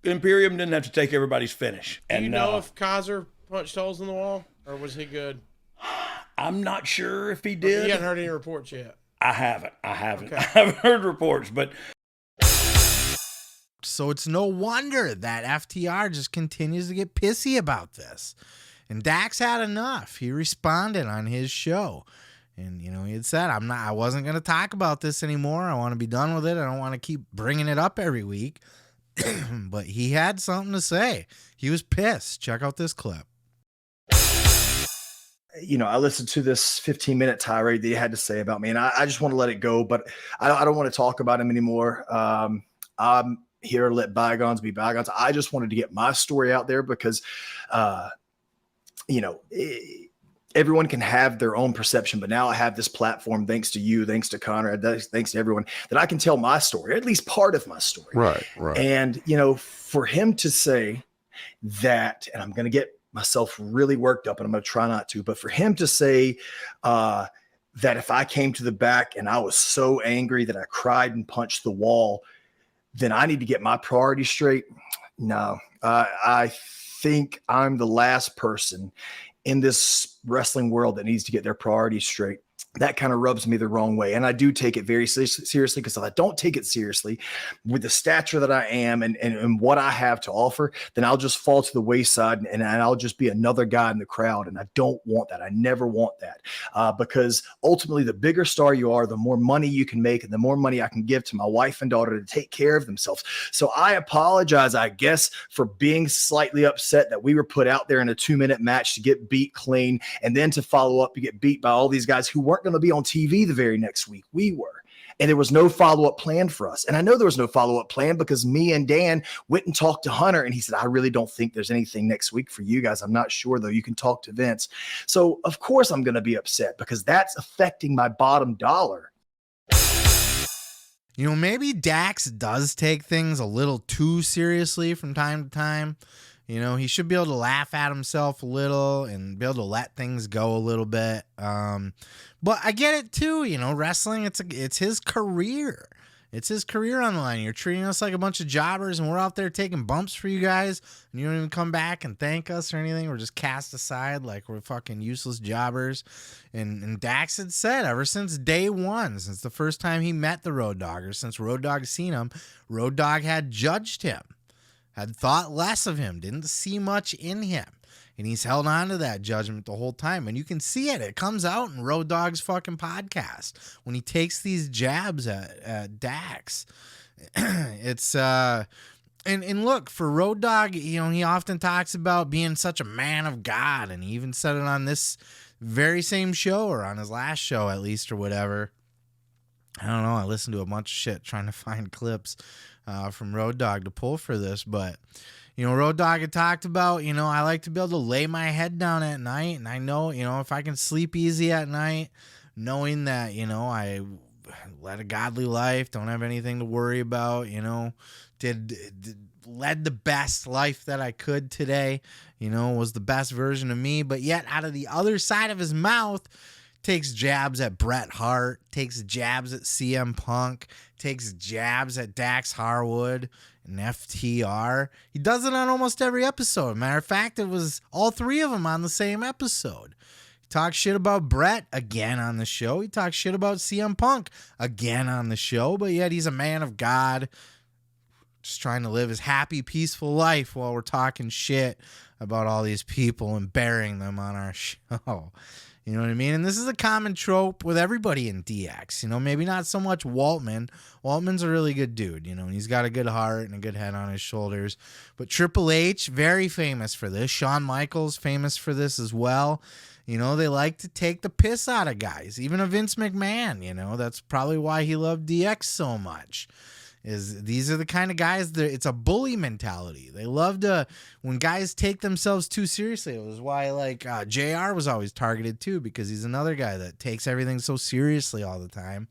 Imperium didn't have to take everybody's finish. Do you know if Kaiser punched holes in the wall, or was he good? I'm not sure if he did. You haven't heard any reports yet. I haven't. Okay. I haven't heard reports, but. So it's no wonder that FTR just continues to get pissy about this. And Dax had enough. He responded on his show. And, you know, he had said, I wasn't going to talk about this anymore. I want to be done with it. I don't want to keep bringing it up every week. But he had something to say. He was pissed. Check out this clip. You know, I listened to this 15-minute tirade that he had to say about me, and I just want to let it go, but I don't want to talk about him anymore. I'm here to let bygones be bygones. I just wanted to get my story out there because, you know, everyone can have their own perception, but now I have this platform, thanks to you, thanks to Conrad, thanks to everyone, that I can tell my story, or at least part of my story. Right. And, you know, for him to say that, and I'm going to get myself really worked up and I'm going to try not to, but for him to say that if I came to the back and I was so angry that I cried and punched the wall, then I need to get my priorities straight. No, I think I'm the last person in this wrestling world that needs to get their priorities straight. That kind of rubs me the wrong way. And I do take it very seriously, because if I don't take it seriously with the stature that I am and what I have to offer, then I'll just fall to the wayside and I'll just be another guy in the crowd. And I don't want that. I never want that, because ultimately the bigger star you are, the more money you can make and the more money I can give to my wife and daughter to take care of themselves. So I apologize, I guess, for being slightly upset that we were put out there in a 2-minute match to get beat clean, and then to follow up to get beat by all these guys who weren't going to be on TV the very next week. We were. and there was no follow-up plan for us. And I know there was no follow-up plan because me and Dan went and talked to Hunter, and he said, I really don't think there's anything next week for you guys. I'm not sure, though. You can talk to Vince. So, of course, I'm going to be upset because that's affecting my bottom dollar. You know, maybe Dax does take things a little too seriously from time to time. You know, he should be able to laugh at himself a little and be able to let things go a little bit. But I get it too. You know, wrestling, it's his career. It's his career on the line. You're treating us like a bunch of jobbers, and we're out there taking bumps for you guys, and you don't even come back and thank us or anything. We're just cast aside like we're fucking useless jobbers. And Dax had said ever since day one, since the first time he met the Road Dogg, or since Road Dogg seen him, Road Dogg had judged him, had thought less of him, didn't see much in him. And he's held on to that judgment the whole time. And you can see it. It comes out in Road Dogg's fucking podcast when he takes these jabs at Dax. It's and look, for Road Dogg, you know, he often talks about being such a man of God. And he even said it on this very same show, or on his last show at least, or whatever. I don't know. I listened to a bunch of shit trying to find clips from Road Dogg to pull for this, but you know, Road Dogg had talked about, you know, I like to be able to lay my head down at night, and I know, you know, if I can sleep easy at night, knowing that, you know, I led a godly life, don't have anything to worry about, you know, led the best life that I could today, you know, was the best version of me, but yet out of the other side of his mouth, takes jabs at Bret Hart, takes jabs at CM Punk, takes jabs at Dax Harwood and FTR. He does it on almost every episode. Matter of fact, it was all three of them on the same episode. He talks shit about Bret again on the show. He talks shit about CM Punk again on the show, but yet he's a man of God, just trying to live his happy, peaceful life while we're talking shit about all these people and burying them on our show. You know what I mean? And this is a common trope with everybody in DX. You know, maybe not so much Waltman. Waltman's a really good dude, you know, and he's got a good heart and a good head on his shoulders. But Triple H, very famous for this. Shawn Michaels, famous for this as well. You know, they like to take the piss out of guys. Even a Vince McMahon, you know, that's probably why he loved DX so much. These are the kind of guys that it's a bully mentality. They love to, when guys take themselves too seriously. It was why like JR was always targeted too, because he's another guy that takes everything so seriously all the time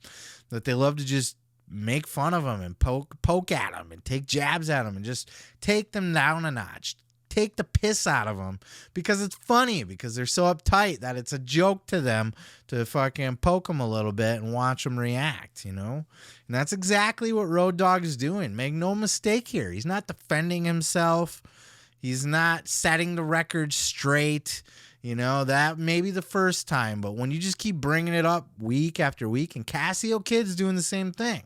that they love to just make fun of him and poke at him and take jabs at him and just take them down a notch. Take the piss out of them because it's funny, because they're so uptight that it's a joke to them to fucking poke them a little bit and watch them react, you know? And that's exactly what Road Dogg is doing. Make no mistake here. He's not defending himself. He's not setting the record straight. You know, that may be the first time, but when you just keep bringing it up week after week, and Cassio Kid's doing the same thing.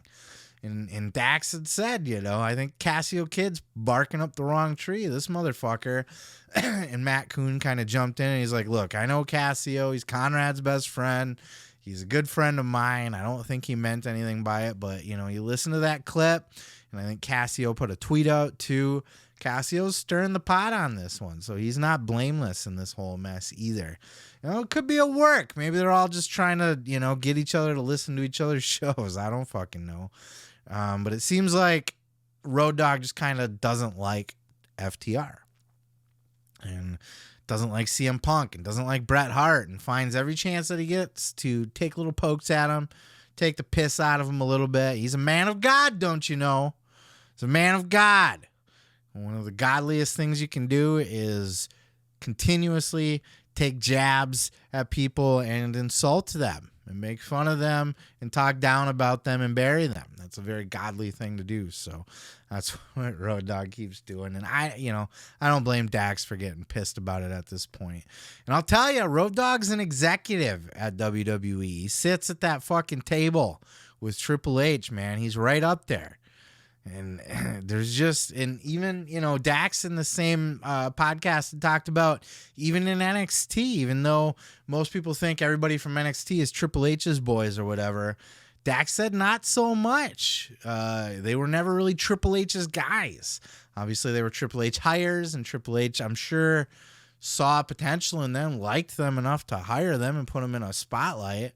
And Dax had said, you know, I think Cassio Kid's barking up the wrong tree. This motherfucker. And Matt Kuhn kind of jumped in and he's like, look, I know Cassio. He's Conrad's best friend. He's a good friend of mine. I don't think he meant anything by it. But, you know, you listen to that clip, and I think Cassio put a tweet out too. Cassio's stirring the pot on this one. So he's not blameless in this whole mess either. You know, it could be a work. Maybe they're all just trying to, you know, get each other to listen to each other's shows. I don't fucking know. But it seems like Road Dogg just kind of doesn't like FTR and doesn't like CM Punk and doesn't like Bret Hart, and finds every chance that he gets to take little pokes at him, take the piss out of him a little bit. He's a man of God, don't you know? He's a man of God. And one of the godliest things you can do is continuously take jabs at people and insult them and make fun of them and talk down about them and bury them. That's a very godly thing to do. So that's what Road Dogg keeps doing. And I don't blame Dax for getting pissed about it at this point. And I'll tell you, Road Dogg's an executive at WWE. He sits at that fucking table with Triple H, man. He's right up there. And there's just, and even, you know, Dax in the same podcast talked about, even in NXT, even though most people think everybody from NXT is Triple H's boys or whatever, Dax said not so much. They were never really Triple H's guys. Obviously, they were Triple H hires, and Triple H, I'm sure, saw potential in them, liked them enough to hire them and put them in a spotlight.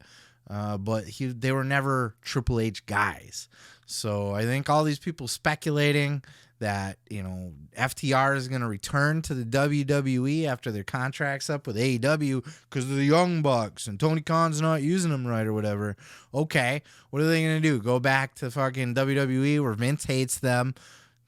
but they were never Triple H guys. So I think all these people speculating that, FTR is going to return to the WWE after their contract's up with AEW because of the Young Bucks and Tony Khan's not using them right or whatever. Okay, what are they going to do? Go back to fucking WWE where Vince hates them,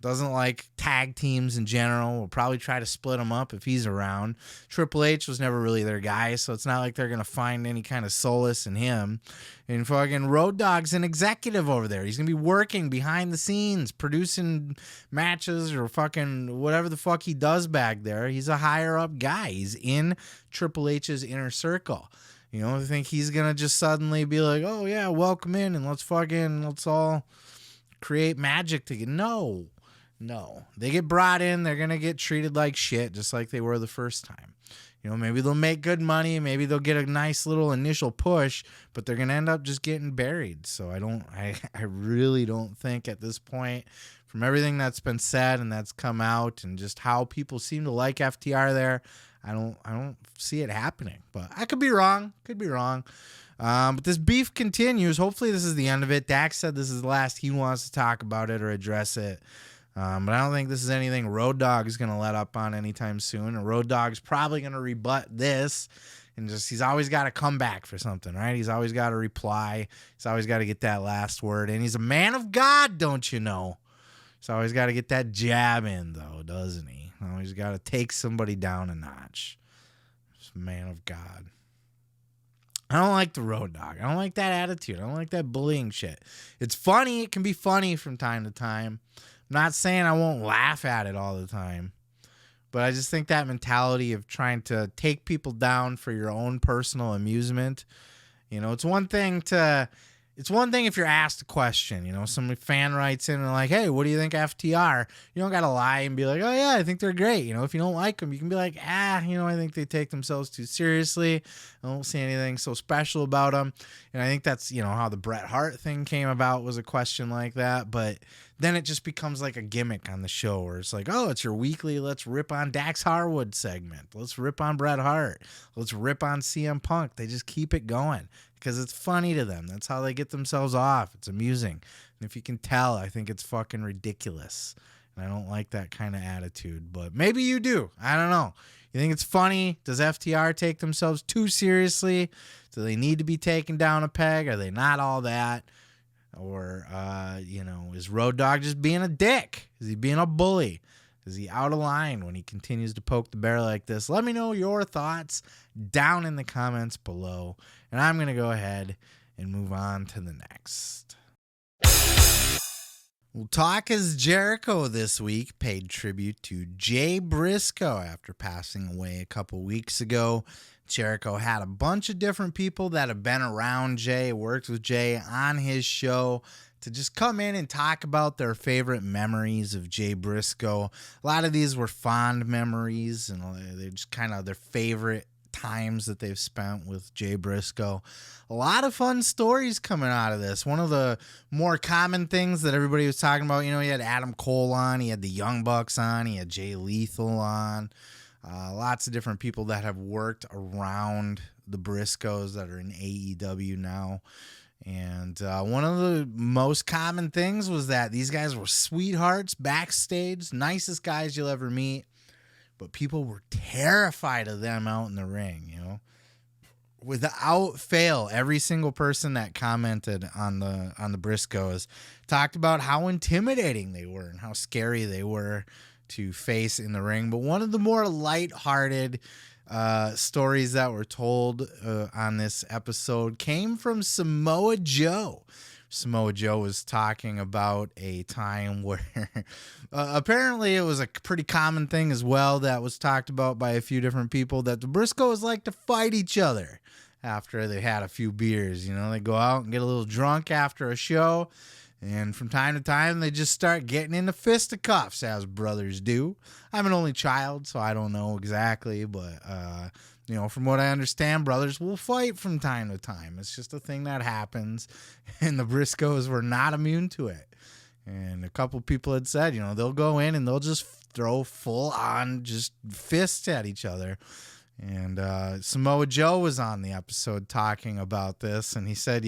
doesn't like tag teams in general, will probably try to split them up if he's around. Triple H was never really their guy, so it's not like they're going to find any kind of solace in him. And fucking Road Dogg's an executive over there. He's going to be working behind the scenes, producing matches or fucking whatever the fuck he does back there. He's a higher up guy. He's in Triple H's inner circle. I think he's going to just suddenly be like, oh yeah, welcome in and let's all create magic together. No, they get brought in. They're going to get treated like shit, just like they were the first time. Maybe they'll make good money. Maybe they'll get a nice little initial push, but they're going to end up just getting buried. So I really don't think at this point, from everything that's been said and that's come out and just how people seem to like FTR there, I don't see it happening, but I could be wrong. But this beef continues. Hopefully this is the end of it. Dax said this is the last he wants to talk about it or address it. But I don't think this is anything Road Dogg is going to let up on anytime soon. And Road Dogg's probably going to rebut this. And he's always got to come back for something, right? He's always got to reply. He's always got to get that last word. And he's a man of God, don't you know? He's always got to get that jab in, though, doesn't he? Always got to take somebody down a notch. He's a man of God. I don't like the Road Dogg. I don't like that attitude. I don't like that bullying shit. It's funny. It can be funny from time to time. I'm not saying I won't laugh at it all the time, but I just think that mentality of trying to take people down for your own personal amusement, it's one thing if you're asked a question, some fan writes in and like, hey, what do you think FTR? You don't got to lie and be like, oh yeah, I think they're great. If you don't like them, you can be like, I think they take themselves too seriously. I don't see anything so special about them. And I think that's, how the Bret Hart thing came about was a question like that. But then it just becomes like a gimmick on the show where it's like, oh, it's your weekly, let's rip on Dax Harwood segment. Let's rip on Bret Hart. Let's rip on CM Punk. They just keep it going because it's funny to them. That's how they get themselves off. It's amusing. And if you can tell, I think it's fucking ridiculous. And I don't like that kind of attitude, but maybe you do. I don't know. You think it's funny? Does FTR take themselves too seriously? Do they need to be taken down a peg? Are they not all that? Or, is Road Dogg just being a dick? Is he being a bully? Is he out of line when he continues to poke the bear like this? Let me know your thoughts down in the comments below. And I'm going to go ahead and move on to the next. Well, Talk is Jericho this week paid tribute to Jay Briscoe after passing away a couple weeks ago. Jericho had a bunch of different people that have been around Jay, worked with Jay on his show to just come in and talk about their favorite memories of Jay Briscoe. A lot of these were fond memories, and they're just kind of their favorite times that they've spent with Jay Briscoe. A lot of fun stories coming out of this. One of the more common things that everybody was talking about, he had Adam Cole on, he had the Young Bucks on, he had Jay Lethal on. Lots of different people that have worked around the Briscoes that are in AEW now. And one of the most common things was that these guys were sweethearts backstage, nicest guys you'll ever meet. But people were terrified of them out in the ring, Without fail, every single person that commented on the Briscoes talked about how intimidating they were and how scary they were to face in the ring. But one of the more lighthearted stories that were told on this episode came from Samoa Joe. Samoa Joe was talking about a time where apparently it was a pretty common thing as well that was talked about by a few different people, that the Briscoes like to fight each other after they had a few beers. They go out and get a little drunk after a show, and from time to time, they just start getting into fisticuffs, as brothers do. I'm an only child, so I don't know exactly, but, from what I understand, brothers will fight from time to time. It's just a thing that happens, and the Briscoes were not immune to it. And a couple people had said, they'll go in and they'll just throw full-on just fists at each other. And Samoa Joe was on the episode talking about this, and he said,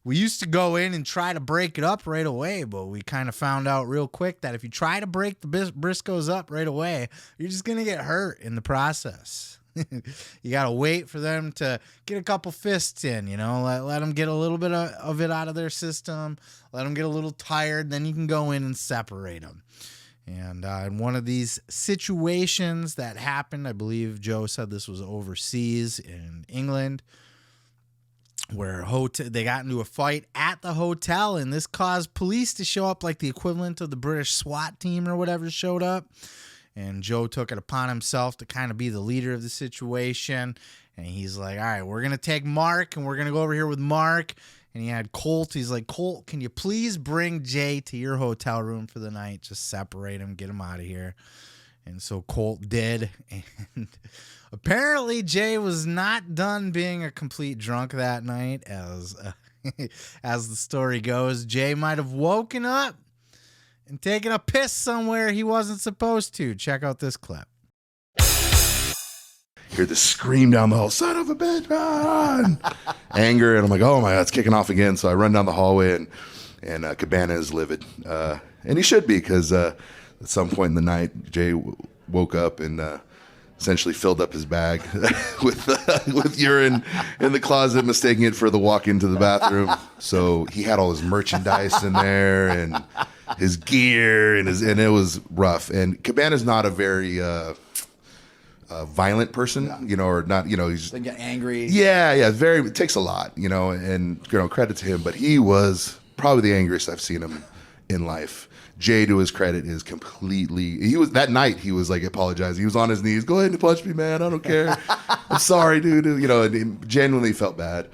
we used to go in and try to break it up right away, but we kind of found out real quick that if you try to break the Briscoes up right away, you're just going to get hurt in the process. You got to wait for them to get a couple fists in, let them get a little bit of it out of their system, let them get a little tired, then you can go in and separate them. And in one of these situations that happened, I believe Joe said this was overseas in England, where they got into a fight at the hotel, and this caused police to show up, like the equivalent of the British SWAT team or whatever showed up. And Joe took it upon himself to kind of be the leader of the situation. And he's like, all right, we're going to take Mark, and we're going to go over here with Mark. And he had Colt. He's like, Colt, can you please bring Jay to your hotel room for the night? Just separate him, get him out of here. And so Colt did. And apparently Jay was not done being a complete drunk that night. As the story goes, Jay might have woken up and taken a piss somewhere he wasn't supposed to. Check out this clip. Hear the scream down the hall, son of a bitch, anger, and I'm like, oh my God, it's kicking off again. So I run down the hallway, and Cabana is livid, and he should be, because at some point in the night, Jay woke up and essentially filled up his bag with urine in the closet, mistaking it for the walk into the bathroom. So he had all his merchandise in there and his gear, and it was rough. And Cabana's not a very violent person, or not, he's They get angry. Yeah, it takes a lot, and credit to him, but he was probably the angriest I've seen him in life. Jay, to his credit, is that night he was like apologizing. He was on his knees, go ahead and punch me, man, I don't care. I'm sorry, dude. And he genuinely felt bad.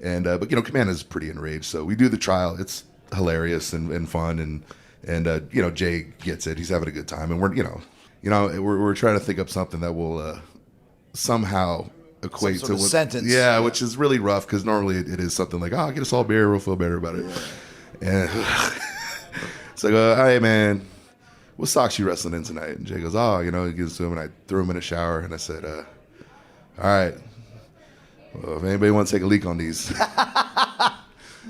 And but Cabana's pretty enraged. So we do the trial. It's hilarious and fun, and Jay gets it. He's having a good time, and we're trying to think up something that will somehow equate Some sort to of what, sentence. Yeah, which is really rough, because normally it is something like, get us all beer, we'll feel better about it. And it's like, hey man, what socks you wrestling in tonight? And Jay goes, he gives to him, and I threw him in a shower, and I said, all right, well, if anybody wants to take a leak on these,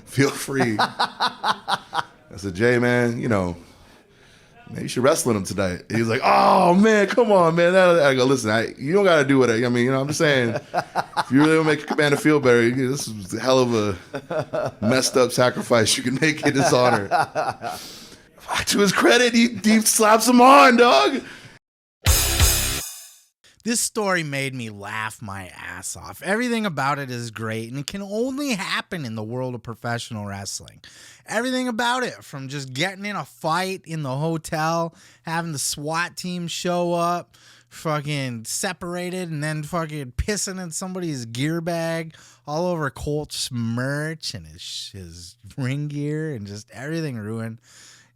feel free. I said, Jay, man, you should wrestle him tonight. He was like, oh, man, come on, man. I go, listen, you don't got to do it. I'm just saying, if you really want to make Cabana feel better, this is a hell of a messed up sacrifice you can make in his honor. To his credit, he deep slaps him on, dog. This story made me laugh my ass off. Everything about it is great, and it can only happen in the world of professional wrestling. Everything about it, from just getting in a fight in the hotel, having the SWAT team show up, fucking separated, and then fucking pissing in somebody's gear bag all over Colt's merch and his ring gear, and just everything ruined.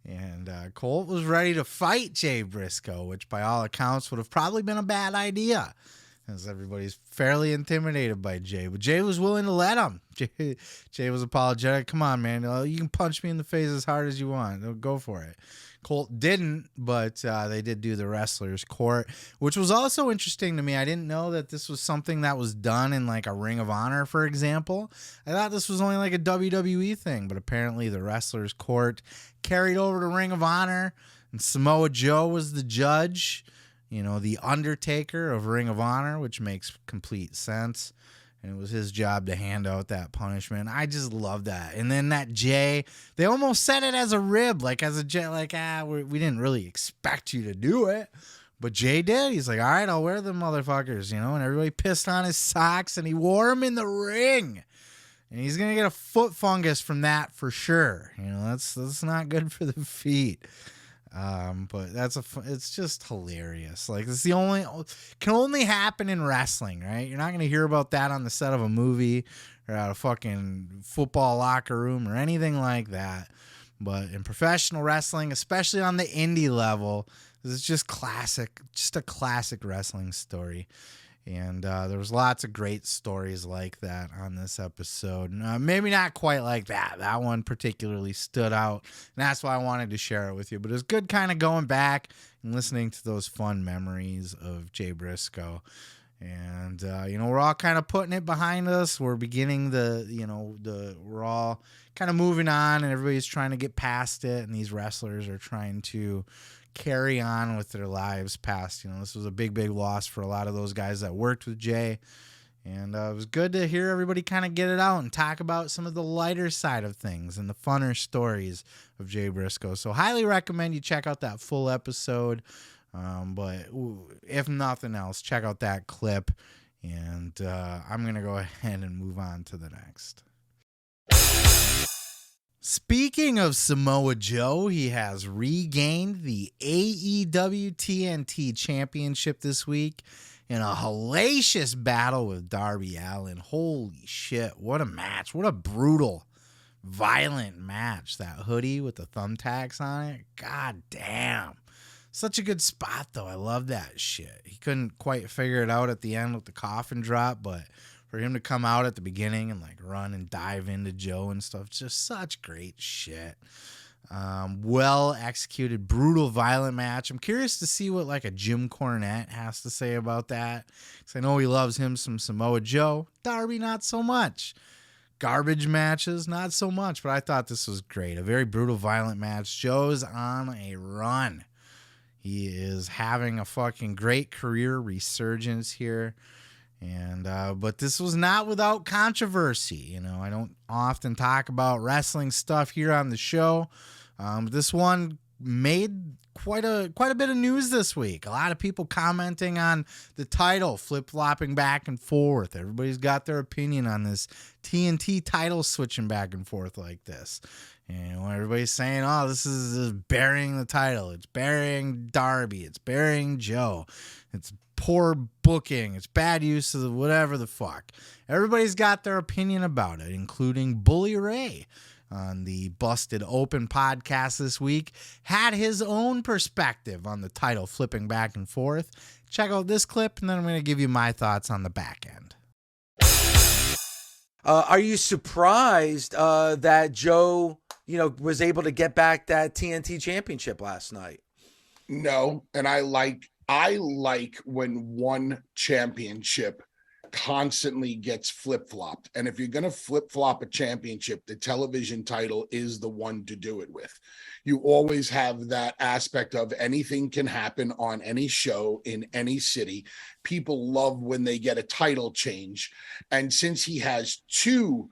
And Colt was ready to fight Jay Briscoe, which by all accounts would have probably been a bad idea, as everybody's fairly intimidated by Jay. But Jay was willing to let him. Jay was apologetic. Come on, man. You can punch me in the face as hard as you want. Go for it. Colt didn't, but they did do the wrestler's court, which was also interesting to me. I didn't know that this was something that was done in like a Ring of Honor, for example. I thought this was only like a WWE thing, but apparently the wrestler's court carried over to Ring of Honor, and Samoa Joe was the judge, the Undertaker of Ring of Honor, which makes complete sense. And it was his job to hand out that punishment. I just love that. And then that Jay, they almost said it as a rib, like as a Jay, like, we didn't really expect you to do it. But Jay did. He's like, all right, I'll wear them motherfuckers, and everybody pissed on his socks, and he wore them in the ring. And he's going to get a foot fungus from that for sure. That's not good for the feet. But it's just hilarious. Like, it's can only happen in wrestling, right? You're not going to hear about that on the set of a movie or at a fucking football locker room or anything like that. But in professional wrestling, especially on the indie level, this is just a classic wrestling story. And there was lots of great stories like that on this episode. Maybe not quite like that. That one particularly stood out, and that's why I wanted to share it with you. But it was good kind of going back and listening to those fun memories of Jay Briscoe. And, we're all kind of putting it behind us. We're beginning we're all kind of moving on, and everybody's trying to get past it. And these wrestlers are trying to carry on with their lives past. This was a big, big loss for a lot of those guys that worked with Jay. And it was good to hear everybody kind of get it out and talk about some of the lighter side of things and the funner stories of Jay Briscoe. So highly recommend you check out that full episode. But if nothing else, check out that clip. And I'm going to go ahead and move on to the next. Speaking of Samoa Joe, he has regained the AEW TNT Championship this week in a hellacious battle with Darby Allin. Holy shit, what a match. What a brutal, violent match. That hoodie with the thumbtacks on it. God damn. Such a good spot, though. I love that shit. He couldn't quite figure it out at the end with the coffin drop, but for him to come out at the beginning and run and dive into Joe and stuff, just such great shit. Well executed, brutal, violent match. I'm curious to see what a Jim Cornette has to say about that, because I know he loves him some Samoa Joe. Darby, not so much. Garbage matches, not so much. But I thought this was great. A very brutal, violent match. Joe's on a run. He is having a fucking great career resurgence here. And but this was not without controversy. I don't often talk about wrestling stuff here on the show. This one made quite a bit of news this week. A lot of people commenting on the title, flip-flopping back and forth. Everybody's got their opinion on this TNT title switching back and forth like this. Everybody's saying, oh, this is burying the title. It's burying Darby. It's burying Joe. It's poor booking. It's bad use of whatever the fuck. Everybody's got their opinion about it, including Bully Ray on the Busted Open podcast this week. Had his own perspective on the title flipping back and forth. Check out this clip, and then I'm going to give you my thoughts on the back end. Are you surprised that Joe, was able to get back that TNT championship last night? No, and I like when one championship constantly gets flip-flopped. And if you're going to flip-flop a championship, the television title is the one to do it with. You always have that aspect of anything can happen on any show in any city. People love when they get a title change. And since he has two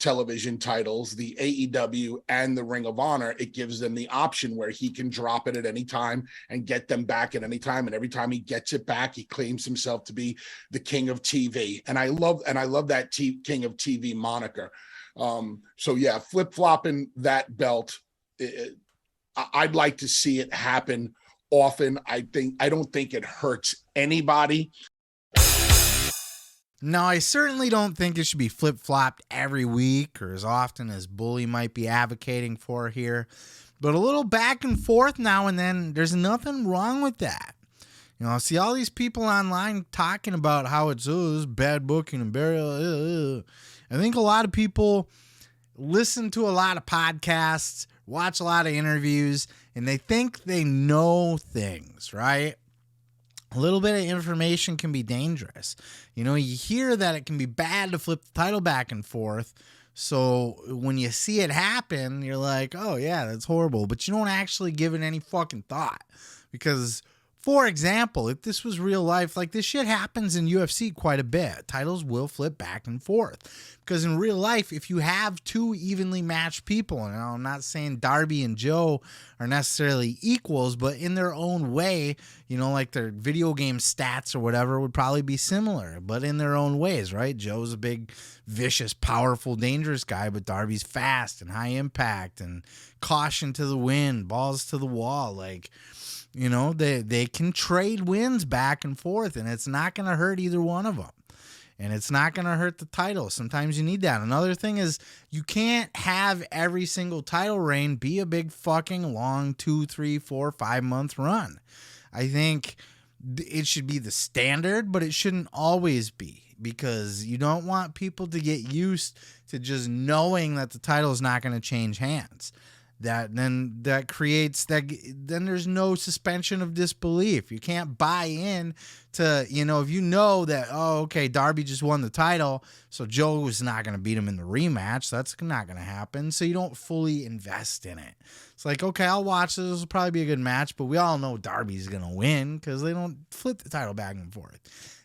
television titles, the AEW and the Ring of Honor, it gives them the option where he can drop it at any time and get them back at any time. And every time he gets it back, he claims himself to be the king of TV. And I love that king of TV moniker. So yeah, flip-flopping that belt, I'd like to see it happen often. I don't think it hurts anybody. No, I certainly don't think it should be flip-flopped every week or as often as Bully might be advocating for here. But a little back and forth now and then, there's nothing wrong with that. I see all these people online talking about how it's bad booking and burial. I think a lot of people listen to a lot of podcasts, watch a lot of interviews, and they think they know things, right? A little bit of information can be dangerous. You hear that it can be bad to flip the title back and forth. So when you see it happen, you're like, oh, yeah, that's horrible. But you don't actually give it any fucking thought. Because, for example, if this was real life, this shit happens in UFC quite a bit. Titles will flip back and forth. Because in real life, if you have two evenly matched people, and I'm not saying Darby and Joe are necessarily equals, but in their own way, their video game stats or whatever would probably be similar, but in their own ways, right? Joe's a big, vicious, powerful, dangerous guy, but Darby's fast and high impact and caution to the wind, balls to the wall. They can trade wins back and forth, and it's not going to hurt either one of them. And it's not going to hurt the title. Sometimes you need that. Another thing is you can't have every single title reign be a big fucking long 2, 3, 4, 5 month run. I think it should be the standard, but it shouldn't always be, because you don't want people to get used to just knowing that the title is not going to change hands. That creates that. Then there's no suspension of disbelief. You can't buy in to, if you know that, oh, okay, Darby just won the title, so Joe is not going to beat him in the rematch. That's not going to happen. So you don't fully invest in it. It's like, okay, I'll watch this. This will probably be a good match, but we all know Darby's going to win because they don't flip the title back and forth.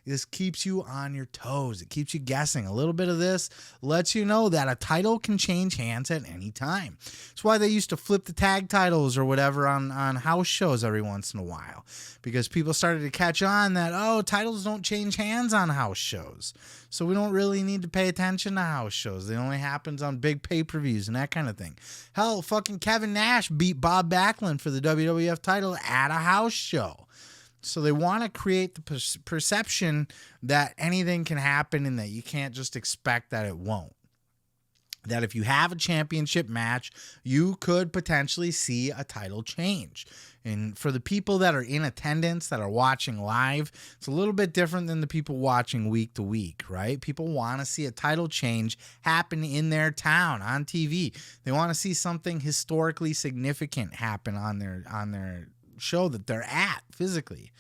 This keeps you on your toes. It keeps you guessing. A little bit of this lets you know that a title can change hands at any time. That's why they used to flip the tag titles or whatever on house shows every once in a while, because people started to catch on that, oh, titles don't change hands on house shows. So we don't really need to pay attention to house shows. It only happens on big pay-per-views and that kind of thing. Hell, fucking Kevin Nash beat Bob Backlund for the WWF title at a house show. So they want to create the perception that anything can happen and that you can't just expect that it won't. That if you have a championship match, you could potentially see a title change. And for the people that are in attendance, that are watching live, it's a little bit different than the people watching week to week, right? People want to see a title change happen in their town on TV. They want to see something historically significant happen on their show that they're at physically.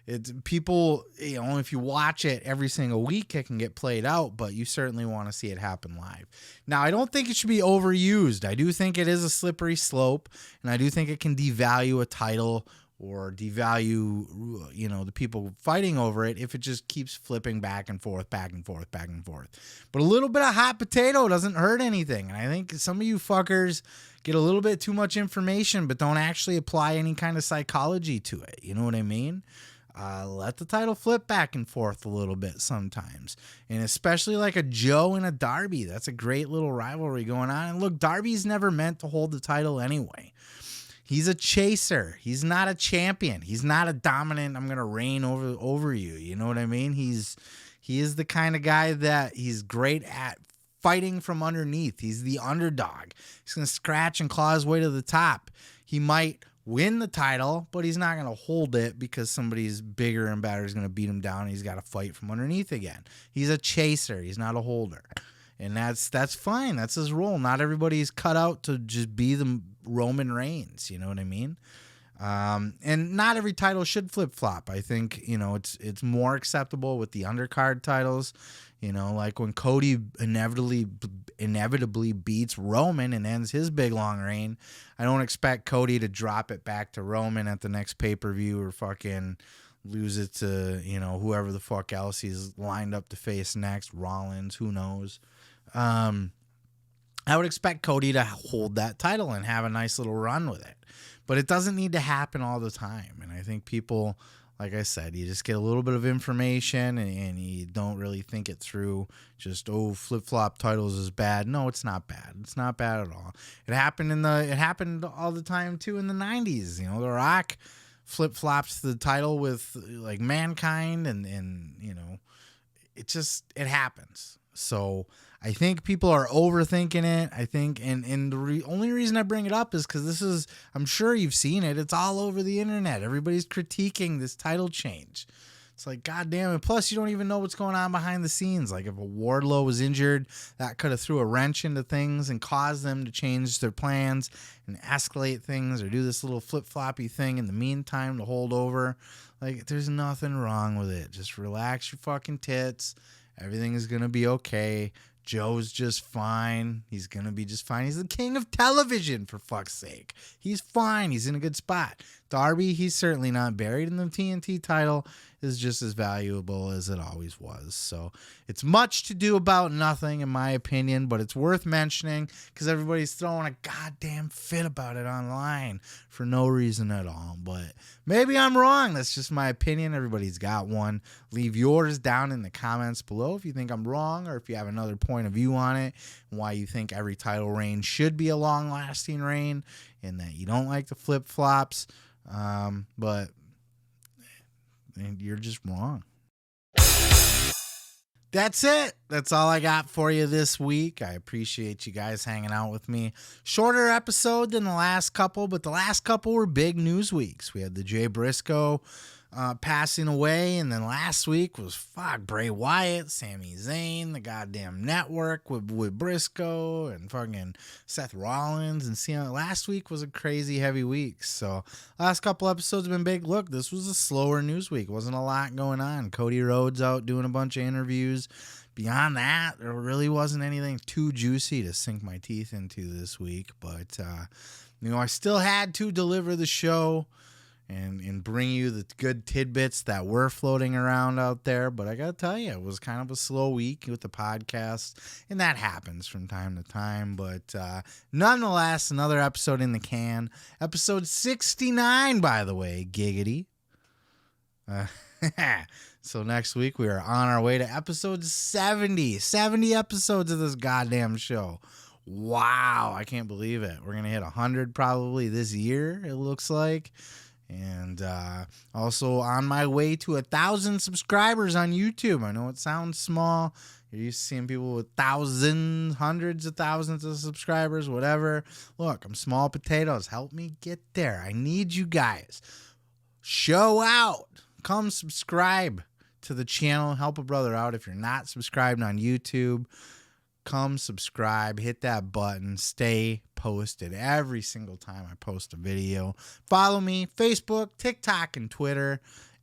It's people, if you watch it every single week, it can get played out, but you certainly want to see it happen live. Now, I don't think it should be overused. I do think it is a slippery slope, and I do think it can devalue a title or devalue, the people fighting over it if it just keeps flipping back and forth, back and forth, back and forth. But a little bit of hot potato doesn't hurt anything. And I think some of you fuckers get a little bit too much information, but don't actually apply any kind of psychology to it. You know what I mean? Let the title flip back and forth a little bit sometimes. And especially like a Joe and a Darby. That's a great little rivalry going on. And look, Darby's never meant to hold the title anyway. He's a chaser. He's not a champion. He's not a dominant, I'm going to reign over you. You know what I mean? He is the kind of guy that he's great at fighting from underneath. He's the underdog. He's going to scratch and claw his way to the top. He might win the title, but he's not going to hold it because somebody's bigger and better is going to beat him down and he's got to fight from underneath again. He's a chaser. He's not a holder. And that's fine. That's his role. Not everybody's cut out to just be the Roman Reigns. You know what I mean? And not every title should flip-flop. I think, it's more acceptable with the undercard titles. Like when Cody inevitably beats Roman and ends his big long reign, I don't expect Cody to drop it back to Roman at the next pay-per-view or fucking lose it to, whoever the fuck else he's lined up to face next, Rollins, who knows. I would expect Cody to hold that title and have a nice little run with it. But it doesn't need to happen all the time. And I think people, like I said, you just get a little bit of information and you don't really think it through. Just, flip-flop titles is bad. No, it's not bad. It's not bad at all. It happened all the time too in the 90s. The Rock flip-flops the title with like Mankind and it happens. So I think people are overthinking it. I think, and the only reason I bring it up is because I'm sure you've seen it. It's all over the internet. Everybody's critiquing this title change. It's like, God damn it. Plus, you don't even know what's going on behind the scenes. Like if a Wardlow was injured, that could have threw a wrench into things and caused them to change their plans and escalate things or do this little flip-floppy thing in the meantime to hold over. Like, there's nothing wrong with it. Just relax your fucking tits. Everything is going to be okay. Joe's just fine. He's going to be just fine. He's the king of television, for fuck's sake. He's fine. He's in a good spot. Darby, he's certainly not buried, and the TNT title is just as valuable as it always was. So it's much to do about nothing, in my opinion, but it's worth mentioning because everybody's throwing a goddamn fit about it online for no reason at all. But maybe I'm wrong. That's just my opinion. Everybody's got one. Leave yours down in the comments below if you think I'm wrong or if you have another point of view on it and why you think every title reign should be a long-lasting reign and that you don't like the flip-flops. But you're just wrong. That's it. That's all I got for you this week. I appreciate you guys hanging out with me. Shorter episode than the last couple, but the last couple were big news weeks. We had the Jay Briscoe passing away, and then last week was Bray Wyatt, Sami Zayn, the goddamn network with Briscoe and fucking Seth Rollins, and last week was a crazy heavy week. So last couple episodes have been big. Look, this was a slower news week. Wasn't a lot going on. Cody Rhodes out doing a bunch of interviews. Beyond that, there really wasn't anything too juicy to sink my teeth into this week. But I still had to deliver the show and bring you the good tidbits that were floating around out there. But I got to tell you, it was kind of a slow week with the podcast, and that happens from time to time. But nonetheless, another episode in the can. Episode 69, by the way, giggity. So next week, we are on our way to episode 70. 70 episodes of this goddamn show. Wow, I can't believe it. We're going to hit 100 probably this year, it looks like. And also on my way to 1,000 subscribers on YouTube. I know it sounds small. You're used to seeing people with thousands, hundreds of thousands of subscribers, whatever. Look, I'm small potatoes. Help me get there. I need you guys. Show out. Come subscribe to the channel. Help a brother out. If you're not subscribed on YouTube, come subscribe. Hit that button. Stay posted every single time I post a video. Follow me, Facebook, TikTok, and Twitter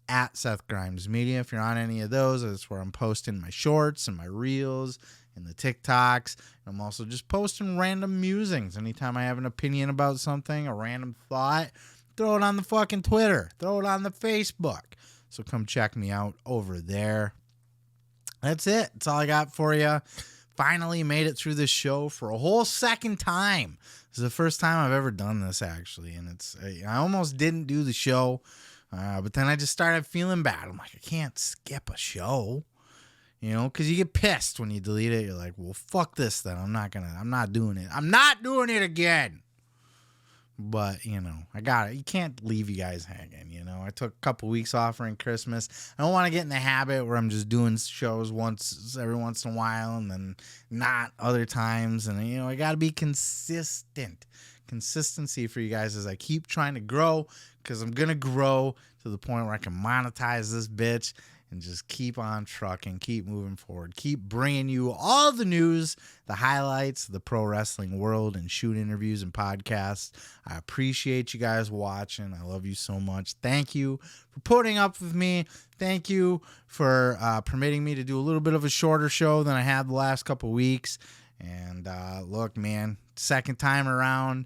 at Seth Grimes Media. If you're on any of those, that's where I'm posting my shorts and my reels and the TikToks. And I'm also just posting random musings. Anytime I have an opinion about something, a random thought, throw it on the fucking Twitter. Throw it on the Facebook. So come check me out over there. That's it. That's all I got for you. Finally made it through this show for a whole second time. This is the first time I've ever done this, actually. And I almost didn't do the show, but then I just started feeling bad. I'm like, I can't skip a show, because you get pissed when you delete it. You're like, well, fuck this then. I'm not doing it. I'm not doing it again. But, I got it. You can't leave you guys hanging, I took a couple weeks off during Christmas. I don't want to get in the habit where I'm just doing shows every once in a while and then not other times. And, I got to be consistent. Consistency for you guys as I keep trying to grow, because I'm going to grow to the point where I can monetize this bitch and just keep on trucking, keep moving forward, keep bringing you all the news, the highlights of the pro wrestling world, and shoot interviews and podcasts. I appreciate you guys watching. I love you so much. Thank you for putting up with me. Thank you for permitting me to do a little bit of a shorter show than I had the last couple weeks. And look, man, second time around,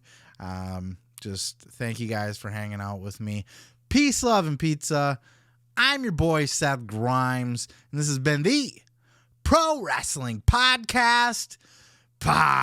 just thank you guys for hanging out with me. Peace, love, and pizza. I'm your boy, Seth Grimes, and this has been the Pro Wrestling Podcast. Podcast.